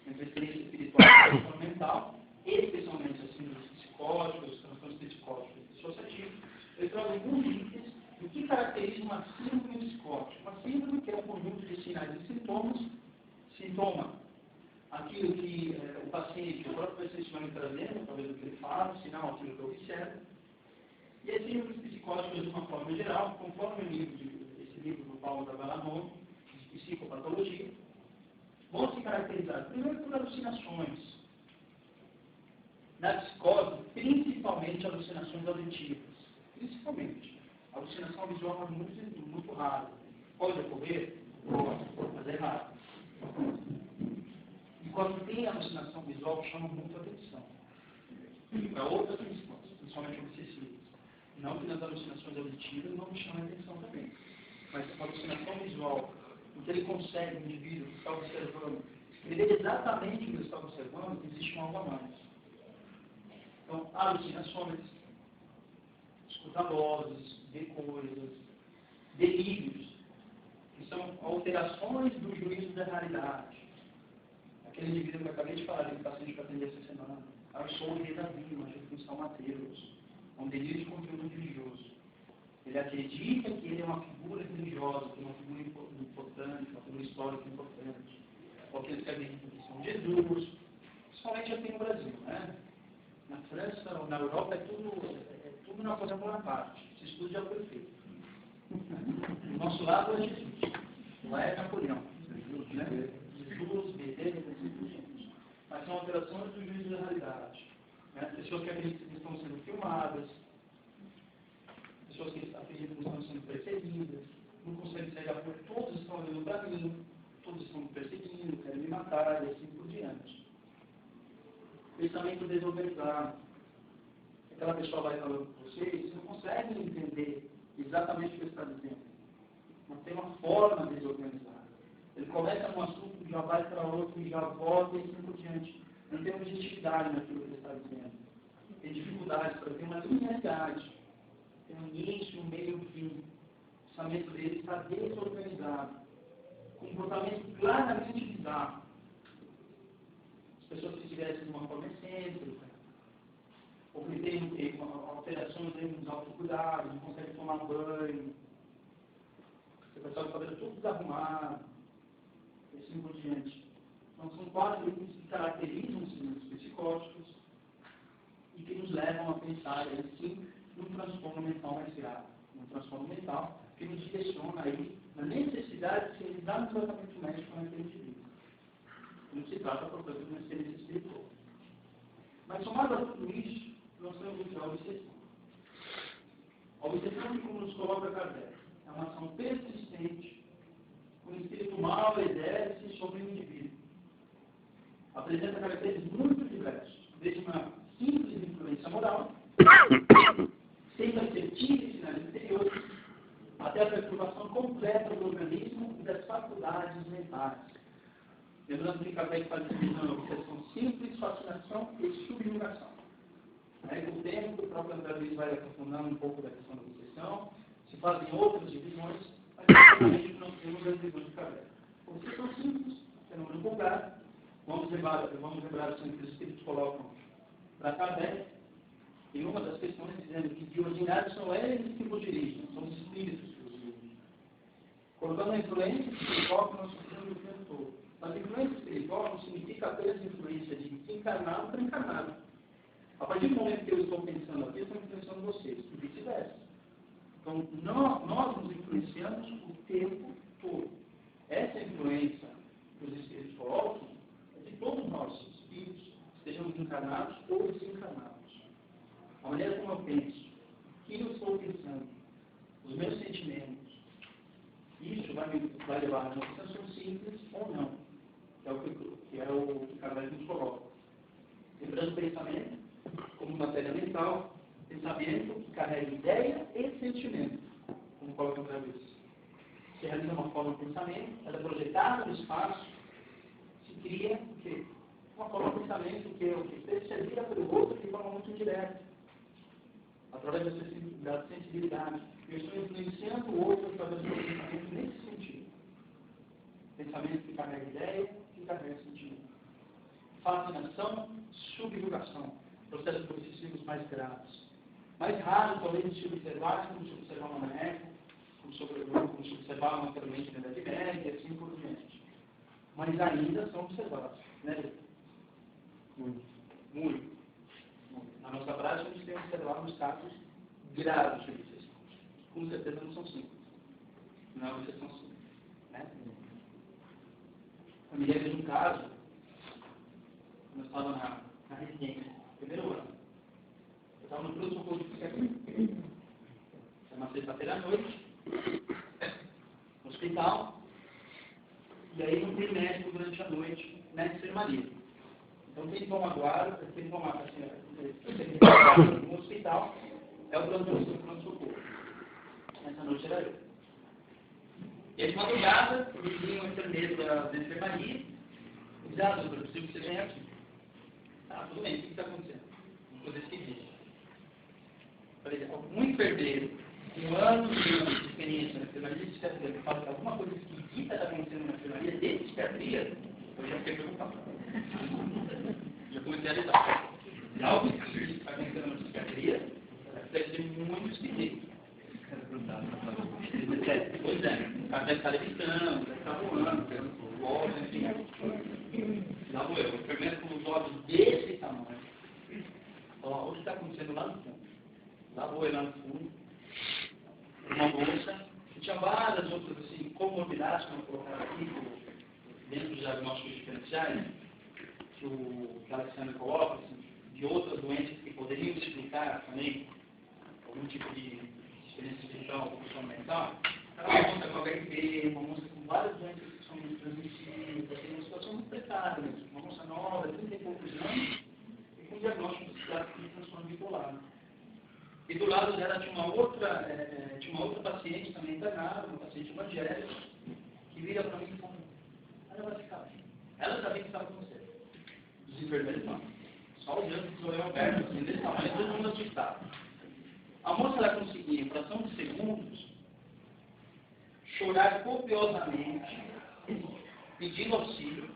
entre a experiência espiritual e a transtorno mental, especialmente as síndromes psicóticas, os transtornos psicóticos e dissociativos, eu trago alguns itens do que caracteriza uma síndrome psicótica. Uma síndrome que é um conjunto de sinais e sintomas, sintoma, aquilo que o paciente, o próprio paciente vai me trazendo, talvez o que ele fala, sinal, aquilo que eu observo. E as síndromes psicóticas, de uma forma geral, conforme esse livro do Paulo da Bellarmine, de psicopatologia, vão se caracterizar, primeiro, por alucinações. Na psicose, principalmente alucinações auditivas. Principalmente. A alucinação visual é muito rara. Pode ocorrer? Pode, mas é raro. E quando tem alucinação visual, chama muito atenção. Para outras questões, principalmente obsessivas. Não que nas alucinações auditivas não me chame atenção também. Mas a alucinação visual, em que ele consegue, o indivíduo que está observando, escrever exatamente o que ele está observando, existe algo a mais. Então, alucinações, escutar vozes, ver coisas, delírios, que são alterações do juízo da realidade. Aquele indivíduo que eu acabei de falar, ele está sendo para atender essa semana, eu sou o rei da vida, mas eu fui em São Mateus, é um delírio de conteúdo religioso. Ele acredita que ele é uma figura religiosa, que é uma figura importante, uma figura histórica importante. Ou que eles acreditam que são Jesus, principalmente aqui no Brasil, né? Na França, na Europa, é tudo uma coisa por parte. Esse estudo já foi feito. Do nosso lado é Jesus. Lá é Napoleão. Jesus, né? Jesus, BD, mas são alterações do juízo da realidade. Né? Pessoas que acreditam que estão sendo filmadas, pessoas que acreditam que estão sendo perseguidas, não conseguem sair da rua, todos estão olhando para mim, todos estão me perseguindo, querem me matar, e assim por diante. Pensamento desorganizado. Aquela pessoa vai falando com vocês, não consegue entender exatamente o que ele está dizendo. Mas tem uma forma desorganizada. Ele começa num assunto, já vai para outro, já volta e assim por diante. Não tem objetividade naquilo que ele está dizendo. Tem dificuldades para ter uma linearidade. Tem um início, um meio e um fim. O pensamento dele está desorganizado. Comportamento claramente bizarro. As pessoas que estivessem de uma forma excêntrica, ou que tem alterações nos autocuidados, não consegue tomar banho, você vai estar com o cabelo todo desarrumado, e assim por diante. Então, são quatro itens que caracterizam os síndromes psicóticos e que nos levam a pensar, aí sim, num transtorno mental mais grave. Um transtorno mental que nos direciona aí na necessidade de se realizar um tratamento médico naquele indivíduo. Não se trata, portanto, de uma experiência espiritual. Mas, somado a tudo isso, nós temos a obsessão. A obsessão, como nos coloca Kardec, é uma ação persistente, que o espírito mal exerce sobre o indivíduo. Apresenta caracteres muito diversos, desde uma simples influência moral, sendo assertiva em sinais exteriores, até a perturbação completa do organismo e das faculdades mentais. Lembrando que Kardec faz divisão na obsessão simples, fascinação e subjugação. Aí, com o tempo, o próprio André Luiz vai aprofundando um pouco da questão da obsessão, se fazem outras divisões, mas basicamente nós temos as divisões de Kardec. Obsessão simples, fenômeno vulgar, vamos lembrar assim, que os espíritos colocam para Kardec, em uma das questões dizendo que de ordinário são eles que o dirigem, são os espíritos que os dirigem. Colocando a influência espiritual que nós sofremos o tempo todo. Mas influência espiritual não significa apenas influência de encarnado para encarnado. A partir do momento que eu estou pensando aqui, eu estou influenciando vocês, e vice-versa. Então, nós nos influenciamos o tempo todo. Essa influência que os espíritos colocam é de todos nós, espíritos, estejamos encarnados ou desencarnados. A maneira como eu penso, o que eu estou pensando, os meus sentimentos, isso vai levar a uma obsessão simples ou não, que é o que Kardec nos coloca. Lembrando o pensamento como matéria mental, pensamento que carrega ideia e sentimento, como coloca outra vez. Se realiza uma forma de pensamento, ela é projetada no espaço, se cria o quê? Uma forma de pensamento que é o que percebida pelo outro de forma muito indireta, através da sensibilidade. Eu estou influenciando o outro através do meu pensamento nesse sentido. Pensamento que carrega ideia, que carrega sentimento. Fascinação, subjugação. Processos obsessivos mais graves. Mais raros, talvez, de se observar, como se observar uma maneca, como se observar uma ferramenta na Idade Média, e assim por diante. Mas ainda são observados. Né? Muito. Na nossa prática, a gente tem observado os casos graves de obsessão. Com certeza não são simples. Não é uma obsessão simples. Né? Eu me lembro de um caso, quando eu estava na residência, primeiro ano, eu estava no pronto-socorro de psiquiatria. Era uma sexta-feira à noite, no hospital, e aí não tem médico durante a noite na enfermaria. Então quem toma guarda, quem toma no hospital, é o pronto-socorro. Essa noite era eu. E aí de madrugada, me vinha um enfermeiro da enfermaria, e dizia, doutor, eu preciso que você venha aqui. Tá, tudo bem, o que está acontecendo? Não vou decidir. Falei, um enfermeiro, com anos de experiência na enfermaria de psiquiatria, que fala que alguma coisa esquisita está acontecendo na enfermaria de psiquiatria, eu já fiquei preocupado. Já comecei a lidar. Se algo esquisito está acontecendo na psiquiatria, deve ser muito esquisito. Pois é, o cara deve estar levitando, deve estar voando, pegando olhos, enfim. Lá vou eu, enfermeiro com os olhos desse tamanho. Ó, o que está acontecendo lá no fundo? Lá vou eu lá no fundo, uma moça, que tinha várias outras assim, comorbidades, como colocaram aqui, dentro dos diagnósticos diferenciais, que o Alexandre coloca, assim, de outras doenças que poderiam explicar também algum tipo de experiência espiritual ou função mental. Era uma moça com HIV, uma moça com várias doenças que são transmissíveis, assim, uma situação muito precária, uma moça nova, 30 e poucos anos, e com diagnóstico psiquiátrico de transtorno bipolar. E do lado dela tinha uma outra paciente também internada, uma paciente evangélica, que vira para mim e fala, ela vai ficar bem. Ela sabia o que estava acontecendo. Os enfermeiros não. Só olhando para o olhão aberto, assim, desse tamanho, todo mundo assustado. A moça ela conseguia, em fração de segundos, chorar copiosamente, pedindo auxílio,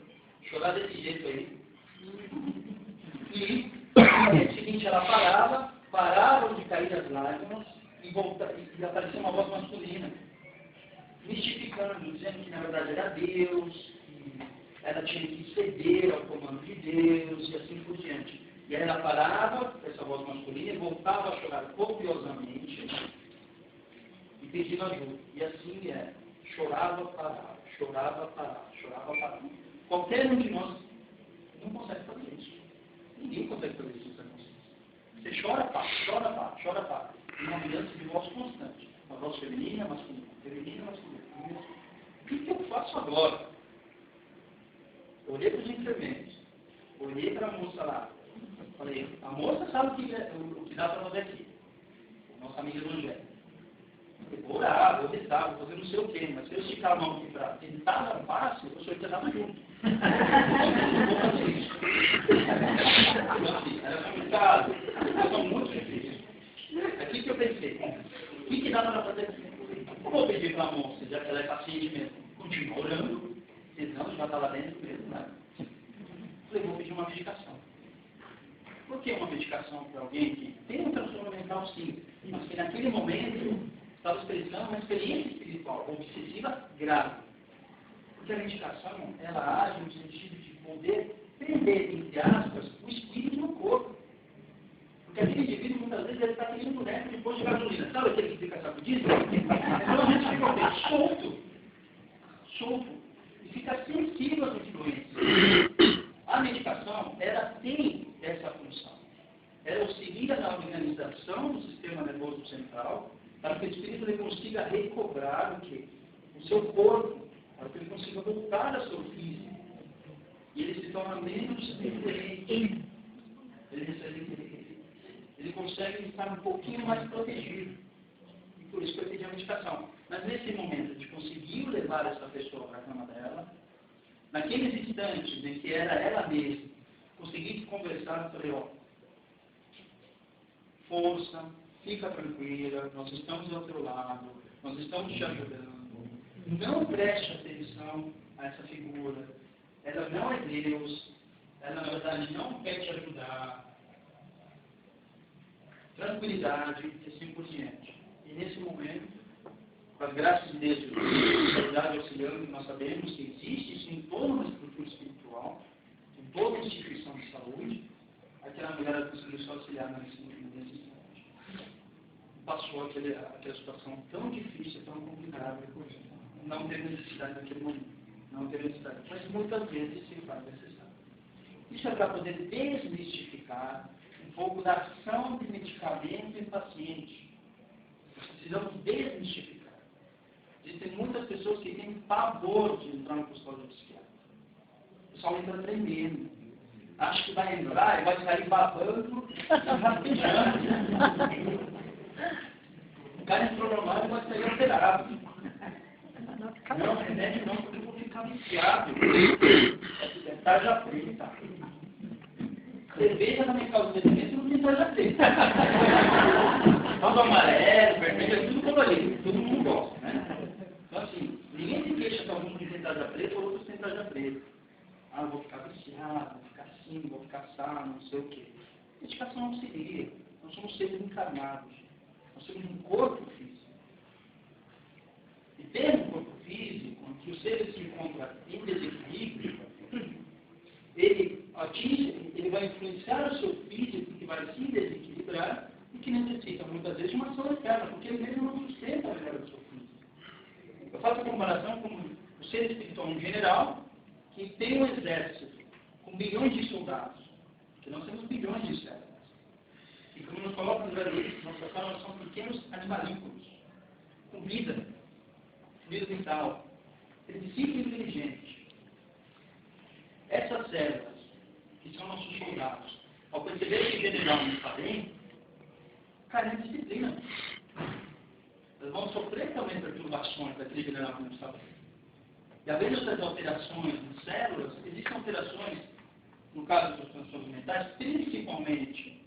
chorar desse jeito aí. E no momento seguinte ela paravam de cair as lágrimas e aparecia uma voz masculina, mistificando, dizendo que na verdade era Deus, que ela tinha que ceder ao comando de Deus e assim por diante. E aí ela parava com essa voz masculina e voltava a chorar copiosamente e pedindo ajuda. E assim chorava, parava, chorava, parava, chorava, parava. Qualquer um de nós não consegue fazer isso. Ninguém consegue fazer isso. Você chora, pá, chora, pá, chora, pá. Uma mudança de voz constante. Uma voz feminina, masculina, feminina, masculina. O que eu faço agora? Olhei para os enfermeiros, olhei para a moça lá. Falei, a moça sabe o que dá para fazer aqui. Nossa amiga evangélica. Eu vou orar, vou rezar, vou fazer não sei o quê, mas se eu esticar a mão aqui para tentar dar um passo, eu sou internado junto. Eu vou fazer isso. Então, assim, era complicado, era muito difícil. É aqui que eu pensei, o que dá para fazer aqui? Eu vou pedir para a moça, já que ela é paciente mesmo, continua orando, senão já está lá dentro mesmo, né? Falei, vou pedir uma medicação. Por que uma medicação para alguém que tem um transtorno mental, sim, mas que naquele momento estava expressando uma experiência espiritual obsessiva grave? Porque a medicação, ela age no sentido de poder prender, entre aspas, o espírito no corpo. Porque aquele indivíduo, muitas vezes, ele está querendo boneco de posto de gasolina. Sabe aquele que fica sacudido? Então a gente fica o quê? Solto, e fica sensível às influências. A medicação, ela tem essa função. Ela auxilia na organização do sistema nervoso central, para que o espírito ele consiga recobrar o quê? O seu corpo, para que ele consiga voltar ao seu físico. E ele se torna menos diferente. Ele consegue estar um pouquinho mais protegido. E por isso que eu pedi a medicação. Mas nesse momento, a gente conseguiu levar essa pessoa para a cama dela. Naqueles instantes em que era ela mesma, consegui conversar, falei, ó, força, fica tranquila, nós estamos ao teu lado, nós estamos te ajudando. Não preste atenção a essa figura. Ela não é Deus, ela na verdade não quer te ajudar. Tranquilidade e assim por diante. E nesse momento, com as graças de Deus, a verdade auxiliando, nós sabemos que existe isso em toda uma estrutura espiritual, em toda instituição de saúde, aquela mulher conseguiu só auxiliar nesse instante. Passou aquela situação tão difícil, tão complicada, não teve necessidade naquele momento. não ter necessidade, mas muitas vezes se faz necessário. Isso é para poder desmistificar um pouco da ação de medicamento em paciente. Nós precisamos desmistificar. Existem muitas pessoas que têm pavor de entrar no consultório psiquiátrico. O pessoal entra tremendo. Acha que vai entrar e vai sair babando e rapidando. O cara entrou normal e vai sair alterado. Não, remédio não, porque eu vou ficar viciado. É tarja preta. Cerveja também causa dependência, não tem tarja preta. Todo amarelo, vermelho, é tudo colorido. Todo mundo gosta, né? Então assim, ninguém se queixa que alguns tem tarja preta ou outros têm tarja preta. Ah, eu vou ficar viciado, vou ficar assim, vou ficar assado, não sei o quê. Medicação auxilia. Nós somos seres encarnados. Nós temos um corpo físico. E tendo um corpo físico, que o ser se encontra em desequilíbrio, ele vai influenciar o seu físico, que vai se desequilibrar e que necessita muitas vezes de uma ação externa, porque ele mesmo não sustenta a melhora do seu físico. Eu faço a comparação com o ser espiritual em geral, que tem um exército com bilhões de soldados, que nós temos bilhões de células. E como nos coloca no Evangelho, nossa forma são pequenos animalículos, com vida vital, princípio inteligente. Essas células, que são nossos soldados, ao perceber que o general não está bem, caem de disciplina. Elas vão sofrer também perturbações daquele general que não está bem. E havendo essas alterações em células, existem alterações, no caso dos transtornos mentais, principalmente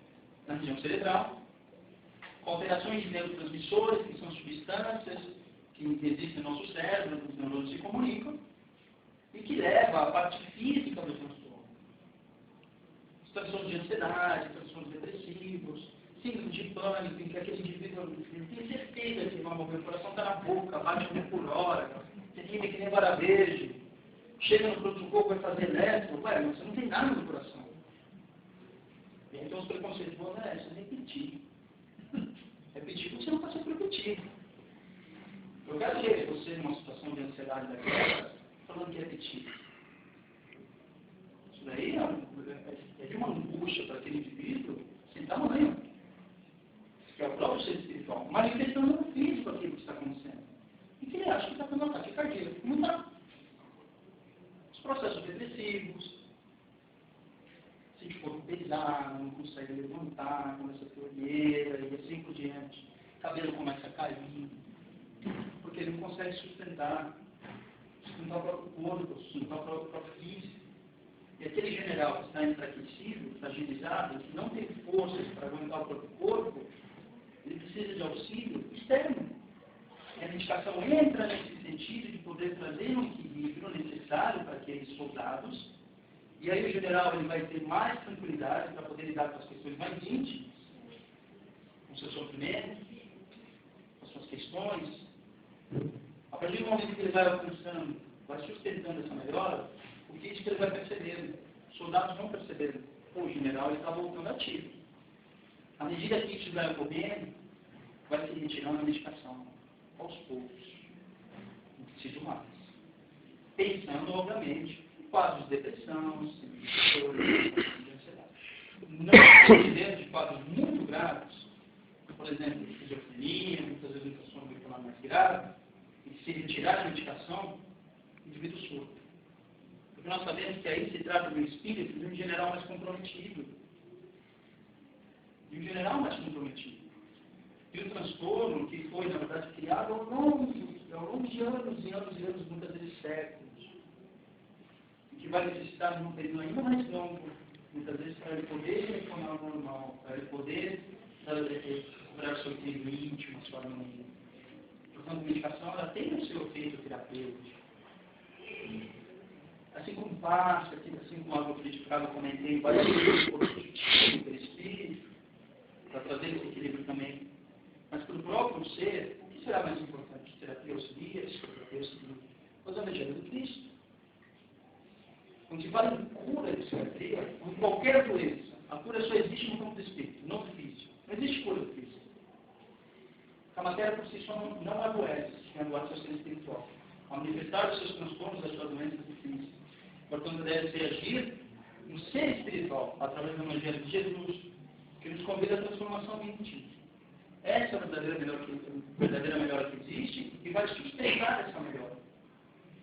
na região cerebral, com alterações de neurotransmissores, que são substâncias que existem no nosso cérebro, os neurônios se comunicam, e que leva à parte física do transtorno. Os transtornos de ansiedade, transtornos depressivos, síndrome de pânico, em que aquele indivíduo tem certeza que vai morrer, o coração está na boca, bate 1 por hora, termina que nem vara verde, chega no pronto-socorro, vai fazer eletro, mas você não tem nada no coração. E então os preconceitos vão, isso é repetir. Repetir porque você não passa por repetir. Eu quero ver você numa situação de ansiedade daquela, falando que é repetir. Isso daí é de uma angústia para aquele indivíduo sem tamanho. Que é o próprio ser espiritual, manifestando no físico aquilo que está acontecendo. E que ele acha que está tendo um ataque cardíaco. Não está. Os processos depressivos, sente o corpo pesado, não consegue levantar, começa a ter olheira e assim por diante. O cabelo começa a cair, porque ele não consegue sustentar o próprio corpo, sustentar o próprio físico. E aquele general que está enfraquecido, fragilizado, que não tem forças para aguentar o próprio corpo, ele precisa de auxílio externo. E a medicação entra nesse sentido de poder trazer um equilíbrio necessário para aqueles soldados. E aí o general ele vai ter mais tranquilidade para poder lidar com as questões mais íntimas, com seus sofrimentos, com as suas questões. A partir do momento que ele vai alcançando, vai sustentando essa melhora, o que é isso que ele vai percebendo? Os soldados vão percebendo. O general está voltando ativo. À medida que isso vai ocorrendo, vai se retirando a medicação, aos poucos. Não preciso mais. Pensando, obviamente, em quadros de depressão, de ansiedade. Não considerando de quadros muito graves, por exemplo, esquizofrenia, muitas vezes um transtorno bipolar mais grave, e se retirar a medicação, o indivíduo surta. Porque nós sabemos que aí se trata do espírito de um general mais comprometido. E o transtorno que foi, na verdade, criado ao longo de anos e anos e anos, muitas vezes séculos, e que vai necessitar de um período ainda mais longo, muitas vezes para ele poder retornar ao normal, para ele poder recuperar o seu equilíbrio íntimo, a sua harmonia. Portanto, a medicação ela tem o seu efeito terapêutico. Assim como passa, assim como algo criticado, eu comentei, vai ser positivo pelo espírito, para trazer esse equilíbrio também. Mas para o próprio ser, o que será mais importante? Terapia auxilia, psicoterapia auxilia. Pois é o Evangelho do Cristo. Quando se fala em cura de psiquiatria, ou em qualquer doença, a cura só existe no campo do espírito, não do físico. Não existe cura do físico. A matéria por si só não adoece, quem adoece é o ser espiritual. a manifestar os seus transtornos, as suas doenças difíceis. Portanto, deve-se agir no ser espiritual, através do Evangelho de Jesus, que nos convida à transformação íntima. Essa é a verdadeira melhora que existe e vai sustentar essa melhora.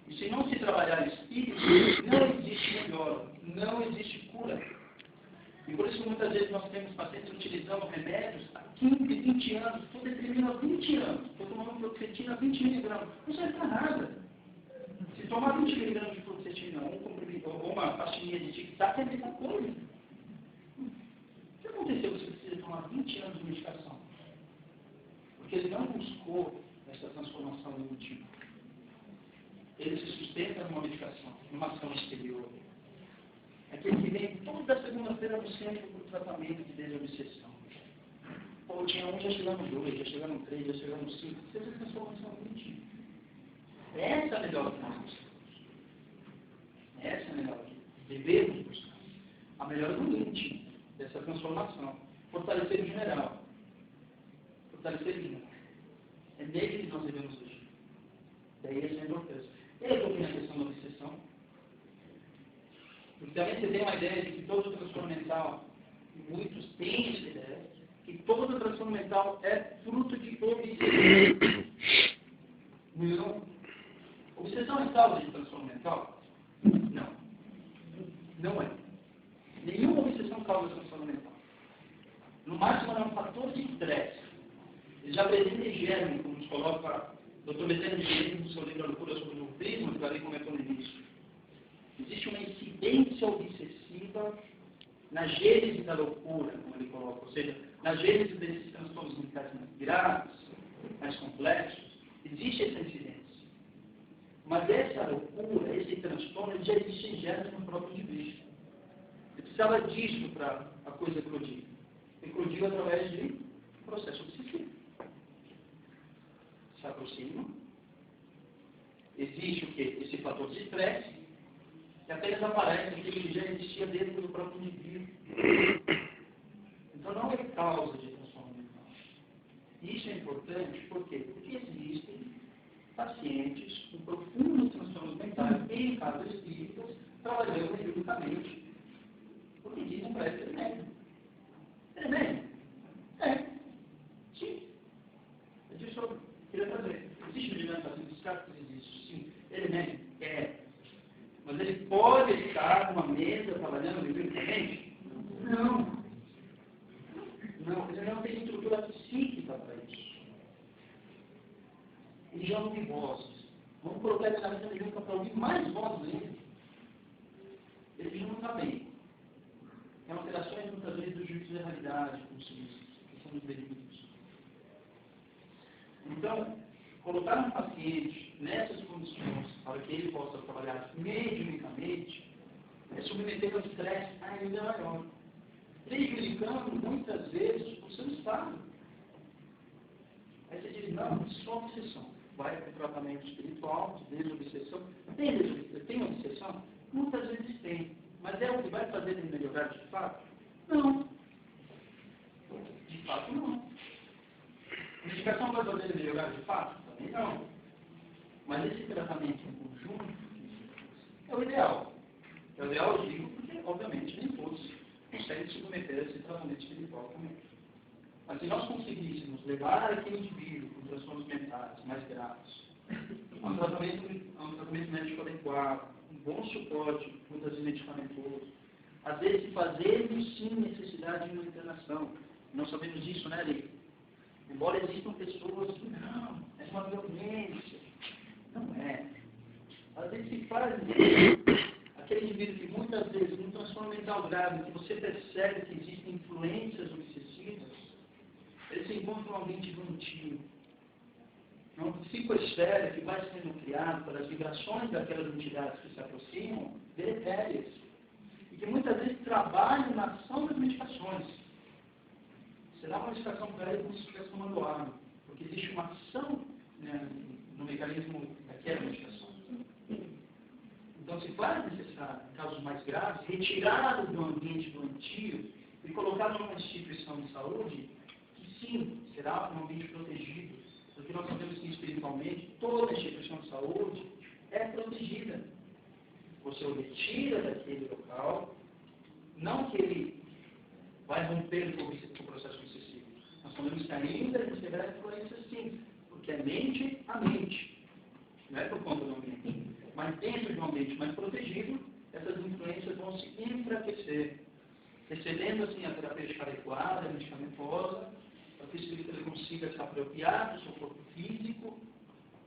E se não se trabalhar espírito, não existe melhora, não existe cura. E por isso que muitas vezes nós temos pacientes utilizando remédios há 15, 20 anos, estou deprimido há 20 anos, estou tomando fluoxetina há 20 miligramas, não serve para nada. Se tomar 20 miligramas de fluoxetina ou uma pastilha de tic-tac, é a mesma coisa. O que aconteceu se você precisa tomar 20 anos de medicação? Porque ele não buscou essa transformação íntima. Ele se sustenta numa medicação, numa ação exterior. Aquele que vem toda segunda-feira no centro para o tratamento de desobsessão. Pô, tinha um, já chegando no 2, já chegando no 3, já chegando no 5. Você fez a transformação íntima. Essa é a melhor que nós buscamos. Essa é a melhor que devemos buscar. A melhora do íntimo, dessa transformação. Fortalecer o general. Fortalecer o general. É nele que nós devemos agir. Daí essa é a importância. Ele domina a questão da obsessão. Porque também você tem uma ideia de que todo transtorno mental, e muitos têm essa ideia, que todo transtorno mental é fruto de obsessão. Não. Obsessão é causa de transtorno mental? Não. Não é. Nenhuma obsessão causa transtorno mental. No máximo, é um fator de estresse. Ele já apresenta em germe, como nos coloca o Dr. Bezerra de Menezes, no seu livro A Loucura sobre o Prisma, que ali comentou no início. Existe uma incidência obsessiva na gênese da loucura, como ele coloca, ou seja, na gênese desses transtornos mentais mais graves, mais complexos, existe essa incidência. Mas essa loucura, esse transtorno, ele já existe em gênese no próprio indivíduo. Ele precisava disso para a coisa eclodir. Eclodiu através de processo obsessivo. Se aproxima. Existe o quê? Esse fator de estresse, que apenas aparece aquilo que já existia dentro do próprio indivíduo. Então não é causa de transtorno mental. Isso é importante por quê? Porque existem pacientes com profundos transtornos mentais em casos espíritas trabalhando juridicamente. Porque dizem para ele remédio. Remédio? É. Sim. Eu disse, eu queria trazer. Existe medicamento para pacientes psiquiátricos? Existe. Sim. Remédio? É. Mas ele pode estar numa mesa trabalhando juridicamente? Não. Não, ele não tem estrutura psíquica para isso. Ele já ouve vozes. Vamos colocar ele na mesa de junto para ouvir mais vozes ainda. Ele já não está bem. É alterações muitas vezes do juízo da realidade, como se diz, que são os delírios. Então, colocar um paciente nessas condições para que ele possa trabalhar mediunicamente é submeter ao estresse ainda maior, prejudicando muitas vezes o seu estado. Aí você diz, não, isso é uma obsessão. Vai para o tratamento espiritual, de desobsessão. Tem obsessão? Muitas vezes tem. Mas é o que vai fazer ele melhorar de fato? Não. De fato, não. A medicação vai fazer ele melhorar de fato? Também não. Mas esse tratamento em conjunto é o ideal. É o ideal, eu digo, porque, obviamente, nem todos conseguem submeter a esse tratamento espiritual também. Mas se nós conseguíssemos levar aquele indivíduo com transtornos mentais mais graves a um tratamento médico adequado, um bom suporte, muitas vezes medicamentoso, às vezes fazermos sim necessidade de uma internação. Nós sabemos disso, né, Lê? Embora existam pessoas que não, é uma violência. Não é. Às vezes se faz aquele indivíduo que muitas vezes, num transtorno mental grave, que você percebe que existem influências obsessivas, ele se encontra um ambiente doentio. Um psicoesfera que vai sendo criado pelas vibrações daquelas entidades que se aproximam, deletérias. E que muitas vezes trabalham na ação das medicações. Você dá uma medicação para ele como se estivesse tomando água. Porque existe uma ação, né, no mecanismo daquela medicação. Então, se faz necessário, em casos mais graves, retirá-lo do ambiente doentio e colocá-lo numa instituição de saúde que, sim, será um ambiente protegido, Porque nós sabemos que espiritualmente toda instituição de saúde é protegida. Você o retira daquele local, não que ele vai romper o processo obsessivo. Nós sabemos que ainda receberá influência sim, porque é mente a mente. Não é por conta do ambiente. Mas dentro de um ambiente mais protegido, essas influências vão se enfraquecer, recebendo assim a terapêutica adequada, medicamentosa, para que o espírito ele consiga se apropriar do seu corpo físico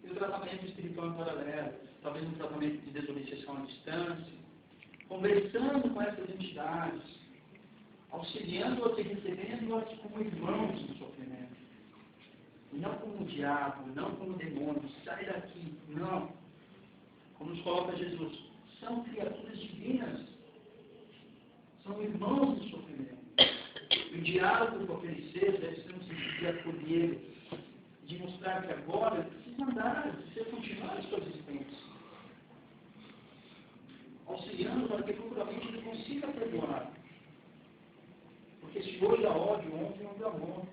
e o tratamento espiritual em paralelo, talvez um tratamento de desobsessão à distância, conversando com essas entidades, auxiliando-as e recebendo-as como irmãos no sofrimento. E não como o diabo, não como o demônio, sai daqui, não. Como nos coloca Jesus, são criaturas divinas, são irmãos no sofrimento. E o diálogo com aqueles seres deve ser um sentido de acolhê-los, de mostrar que agora precisa andar, precisa continuar a sua existência. Auxiliando para que futuramente ele consiga perdoar. Porque se hoje há ódio, ontem não há amor.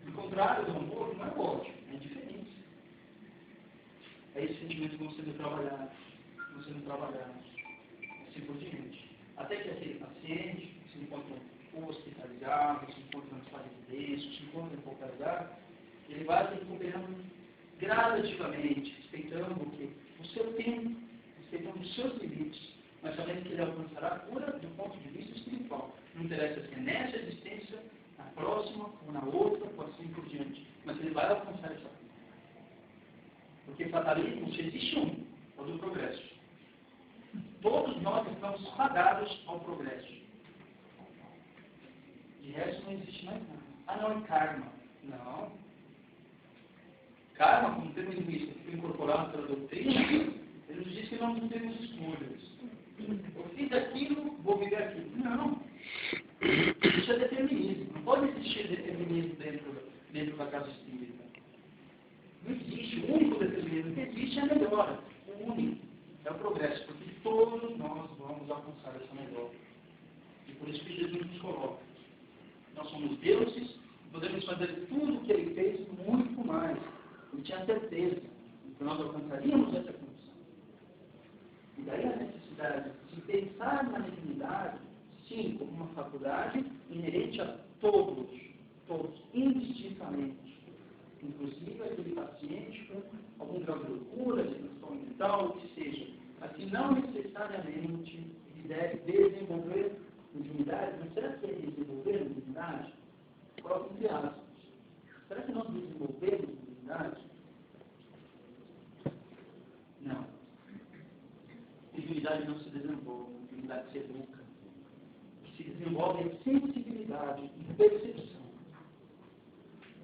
O contrário do amor não é ódio, é indiferença. É esse sentimento que vão sendo trabalhados, assim por diante. Até que aquele paciente se encontra hospitalizado, se encontra na fase de risco, se encontra focalizado, ele vai se recuperando gradativamente, respeitando o quê? O seu tempo, respeitando os seus limites, mas sabendo que ele alcançará a cura do ponto de vista espiritual. Não interessa se é nessa existência, na próxima, ou na outra, ou assim por diante. Mas ele vai alcançar essa cura. Porque fatalismo, se existe um, é o do progresso. Todos nós estamos fadados ao progresso. De resto não existe mais nada. Ah, não, é karma. Não. Karma, como termo linguístico que foi incorporado pela doutrina, ele nos diz que nós não temos escolhas. Eu fiz aquilo, vou viver aquilo. Não. Isso é determinismo. Não pode existir determinismo dentro da casa espírita. Não existe. O único determinismo que existe é a melhora. O único. É o progresso. Porque todos nós vamos alcançar essa melhora. E por isso que Jesus nos coloca. Nós somos deuses, podemos fazer tudo o que ele fez e muito mais. Ele tinha certeza que nós alcançaríamos essa condição. E daí a necessidade de pensar na divinidade, sim, como uma faculdade inerente a todos, indistintamente. Inclusive aquele paciente com algum grau de loucura, de transtorno mental, o que seja. Assim, não necessariamente ele deve desenvolver divinidade, mas será que é desenvolver divinidade? Coloca entre aspas. Será que nós desenvolvemos divinidade? Não. Divinidade não se desenvolve, divinidade se educa. O que se desenvolve é sensibilidade e percepção.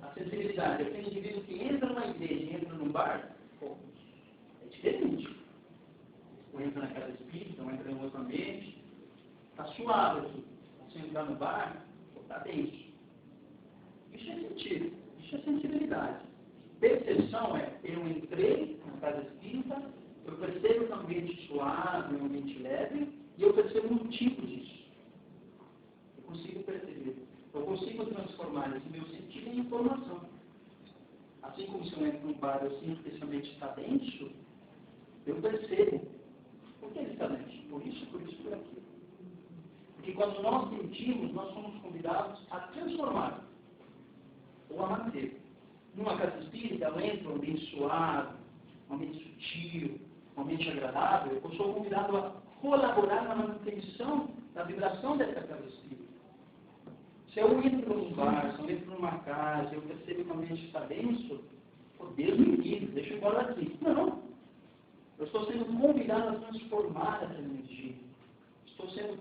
A sensibilidade é aquele indivíduo que entra numa igreja e entra num bar, pô, é diferente. Ou entra na casa espírita, ou entra em outro ambiente, está suave aqui. Se entrar no bar, está denso. Isso é sentido, isso é sensibilidade. Percepção é, eu entrei na casa espírita, eu percebo que é um ambiente suave, um ambiente leve, e eu percebo o motivo disso. Eu consigo perceber. Eu consigo transformar esse meu sentido em informação. Assim como se eu entro num bar, eu sinto que esse ambiente está denso, eu percebo. Por que ele está denso? Por isso, por aquilo. Porque quando nós sentimos, nós somos convidados a transformar ou a manter. Numa casa espírita, eu entro um ambiente suave, um ambiente sutil, um ambiente agradável, eu sou convidado a colaborar na manutenção da vibração dessa casa espírita. Se eu entro num bar, se eu entro numa casa, eu percebo que o ambiente está denso, oh, Deus me livre, deixa eu ir embora daqui. Não. Eu estou sendo convidado a transformar essa energia. Estou sendo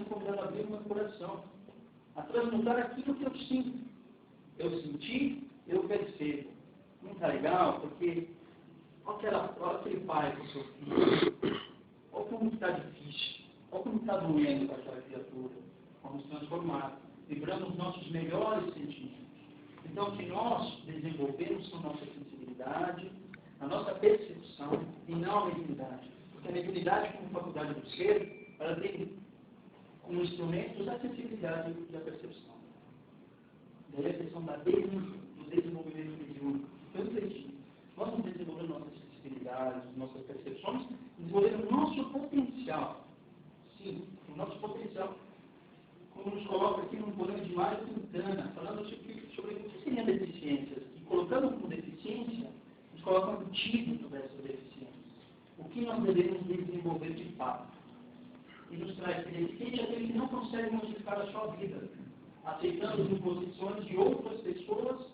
convidado a abrir o meu coração, a transmutar aquilo que eu sinto. Eu senti, eu percebo. Não está legal? Porque olha aquele pai com o seu filho. Olha como está difícil. Olha como está doendo para aquela criatura. Vamos transformar, vibrando os nossos melhores sentimentos. Então, que nós desenvolvemos a nossa sensibilidade, a nossa percepção e não a mediunidade. Porque a mediunidade, como faculdade do ser, ela tem como instrumentos a sensibilidade e a percepção. Daí a questão da desenvolvimento mediúnico. Então, nós vamos desenvolvendo nossas sensibilidades, nossas percepções, desenvolvendo o nosso potencial. Sim, o nosso potencial. Como nos coloca aqui num poema de Mário Quintana, falando sobre o que seriam deficiências. E colocando como deficiência, nos coloca um antídoto dessas deficiências. O que nós devemos desenvolver de fato. E nos traz que deficiente é aquele que não consegue modificar a sua vida, aceitando as imposições de outras pessoas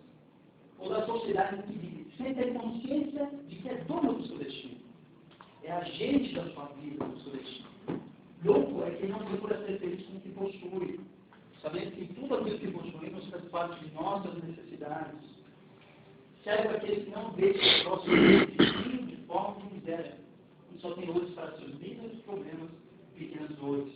ou da sociedade em que vive, sem ter consciência de que é dono do seu destino. É agente da sua vida, do seu destino. Louco é quem não procura ser feliz com o que possui, sabendo que tudo aquilo que possuímos faz parte de nossas necessidades. Serve aquele que não vê seu próximo filho de fome e miséria, e só tem olhos para seus míseros problemas, pequenas dores.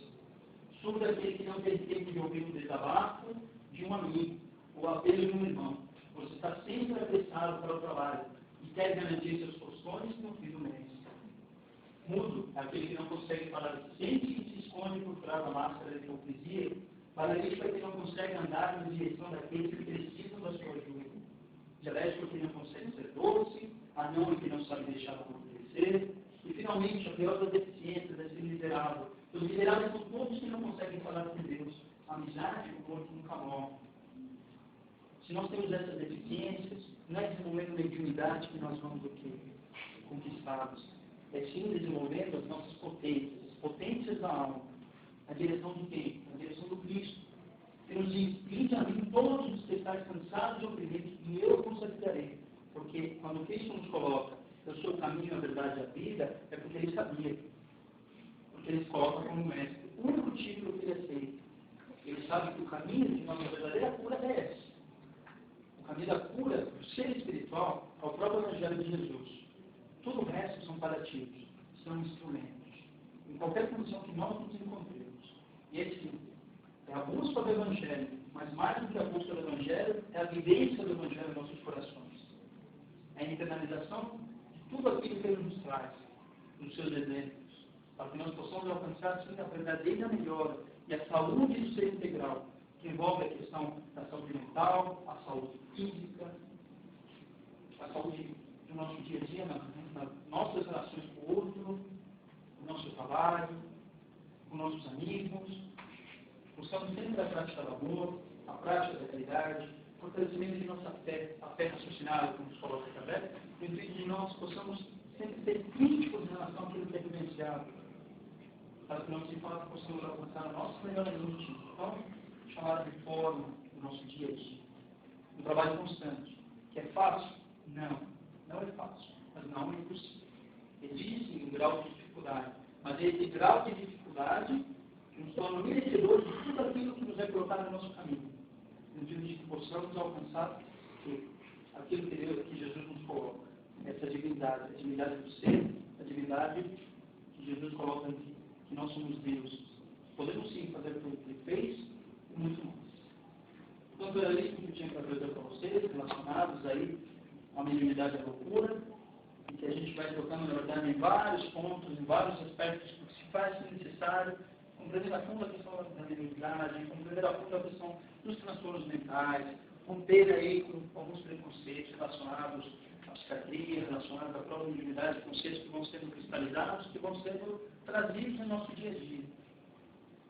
Surdo é aquele que não tem tempo de ouvir um desabafo de um amigo, ou apelo de um irmão. Você está sempre apressado para o trabalho e quer garantir seus postões no fim do mês. Mudo é aquele que não consegue falar o que sente e se esconde por trás da máscara de hipocrisia. Paralítico é que não consegue andar na direção daqueles que precisam da sua ajuda. Dialético é que não consegue ser doce, anão é que não sabe deixar a mão crescer. E, finalmente, a pior das deficiências é ser miserável. Os miseráveis são todos que não conseguem falar com Deus. A amizade, o corpo nunca morre. Se nós temos essas deficiências, não é desenvolvendo mediunidade que nós vamos conquistados. É sim desenvolvendo as nossas potências da alma, na direção do quê? Na direção do Cristo. Que nos diz, vinde a mim todos os que estáis cansados e oprimidos, e eu vos aliviarei. Porque quando Cristo nos coloca, eu sou o caminho, a verdade e a vida, é porque ele sabia. Porque ele se coloca como mestre. O único título que ele aceita. Ele sabe que o caminho de nossa verdadeira cura é esse. O caminho da cura, do ser espiritual, é o próprio Evangelho de Jesus. Tudo o resto são paliativos, são instrumentos. Em qualquer condição que nós nos encontremos. E esse é a busca do Evangelho, mas mais do que a busca do Evangelho, é a vivência do Evangelho em nossos corações. É a internalização de tudo aquilo que ele nos traz, dos seus exemplos, para que nós possamos alcançar, sim, a verdadeira melhora e a saúde do ser integral, que envolve a questão da saúde mental, a saúde física, a saúde do nosso dia a dia, nas nossas relações com o outro, no nosso trabalho, com nossos amigos. Buscamos sempre a prática do amor, a prática da caridade, o fortalecimento de nossa fé, a fé raciocinada, como nos coloca Kardec, no intuito de nós possamos sempre ser críticos em relação àquilo que é vivenciado, para que nós, de fato, possamos alcançar a nossa melhor limite. Então, chamar de forma no nosso dia a dia. Um trabalho constante. Que é fácil? Não. Não é fácil, mas não é impossível. Existe um grau de dificuldade, mas esse grau de dificuldade nos torna merecedores de tudo aquilo que nos é colocado no nosso caminho, no sentido de que possamos alcançar aquilo que Jesus nos coloca, essa divindade, a divindade do ser, a divindade que Jesus coloca aqui, que nós somos deuses. Podemos sim fazer tudo que ele fez e muito mais. Então, era isso que eu tinha para trazer para vocês, relacionados aí a mediunidade e a loucura, e que a gente vai tocando, na verdade, em vários pontos, em vários aspectos, porque se faz necessário compreender a fundo a questão da mediunidade, compreender a fundo a questão dos transtornos mentais, romper aí com alguns preconceitos relacionados à psiquiatria, relacionados à própria mediunidade, conceitos que vão sendo cristalizados, que vão sendo trazidos no nosso dia a dia.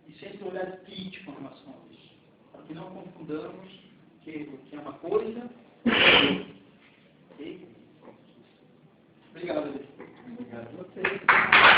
E sempre olhar crítico em relação a isso, para que não confundamos que é uma coisa. Ok? Obrigado, Deus. Obrigado a você.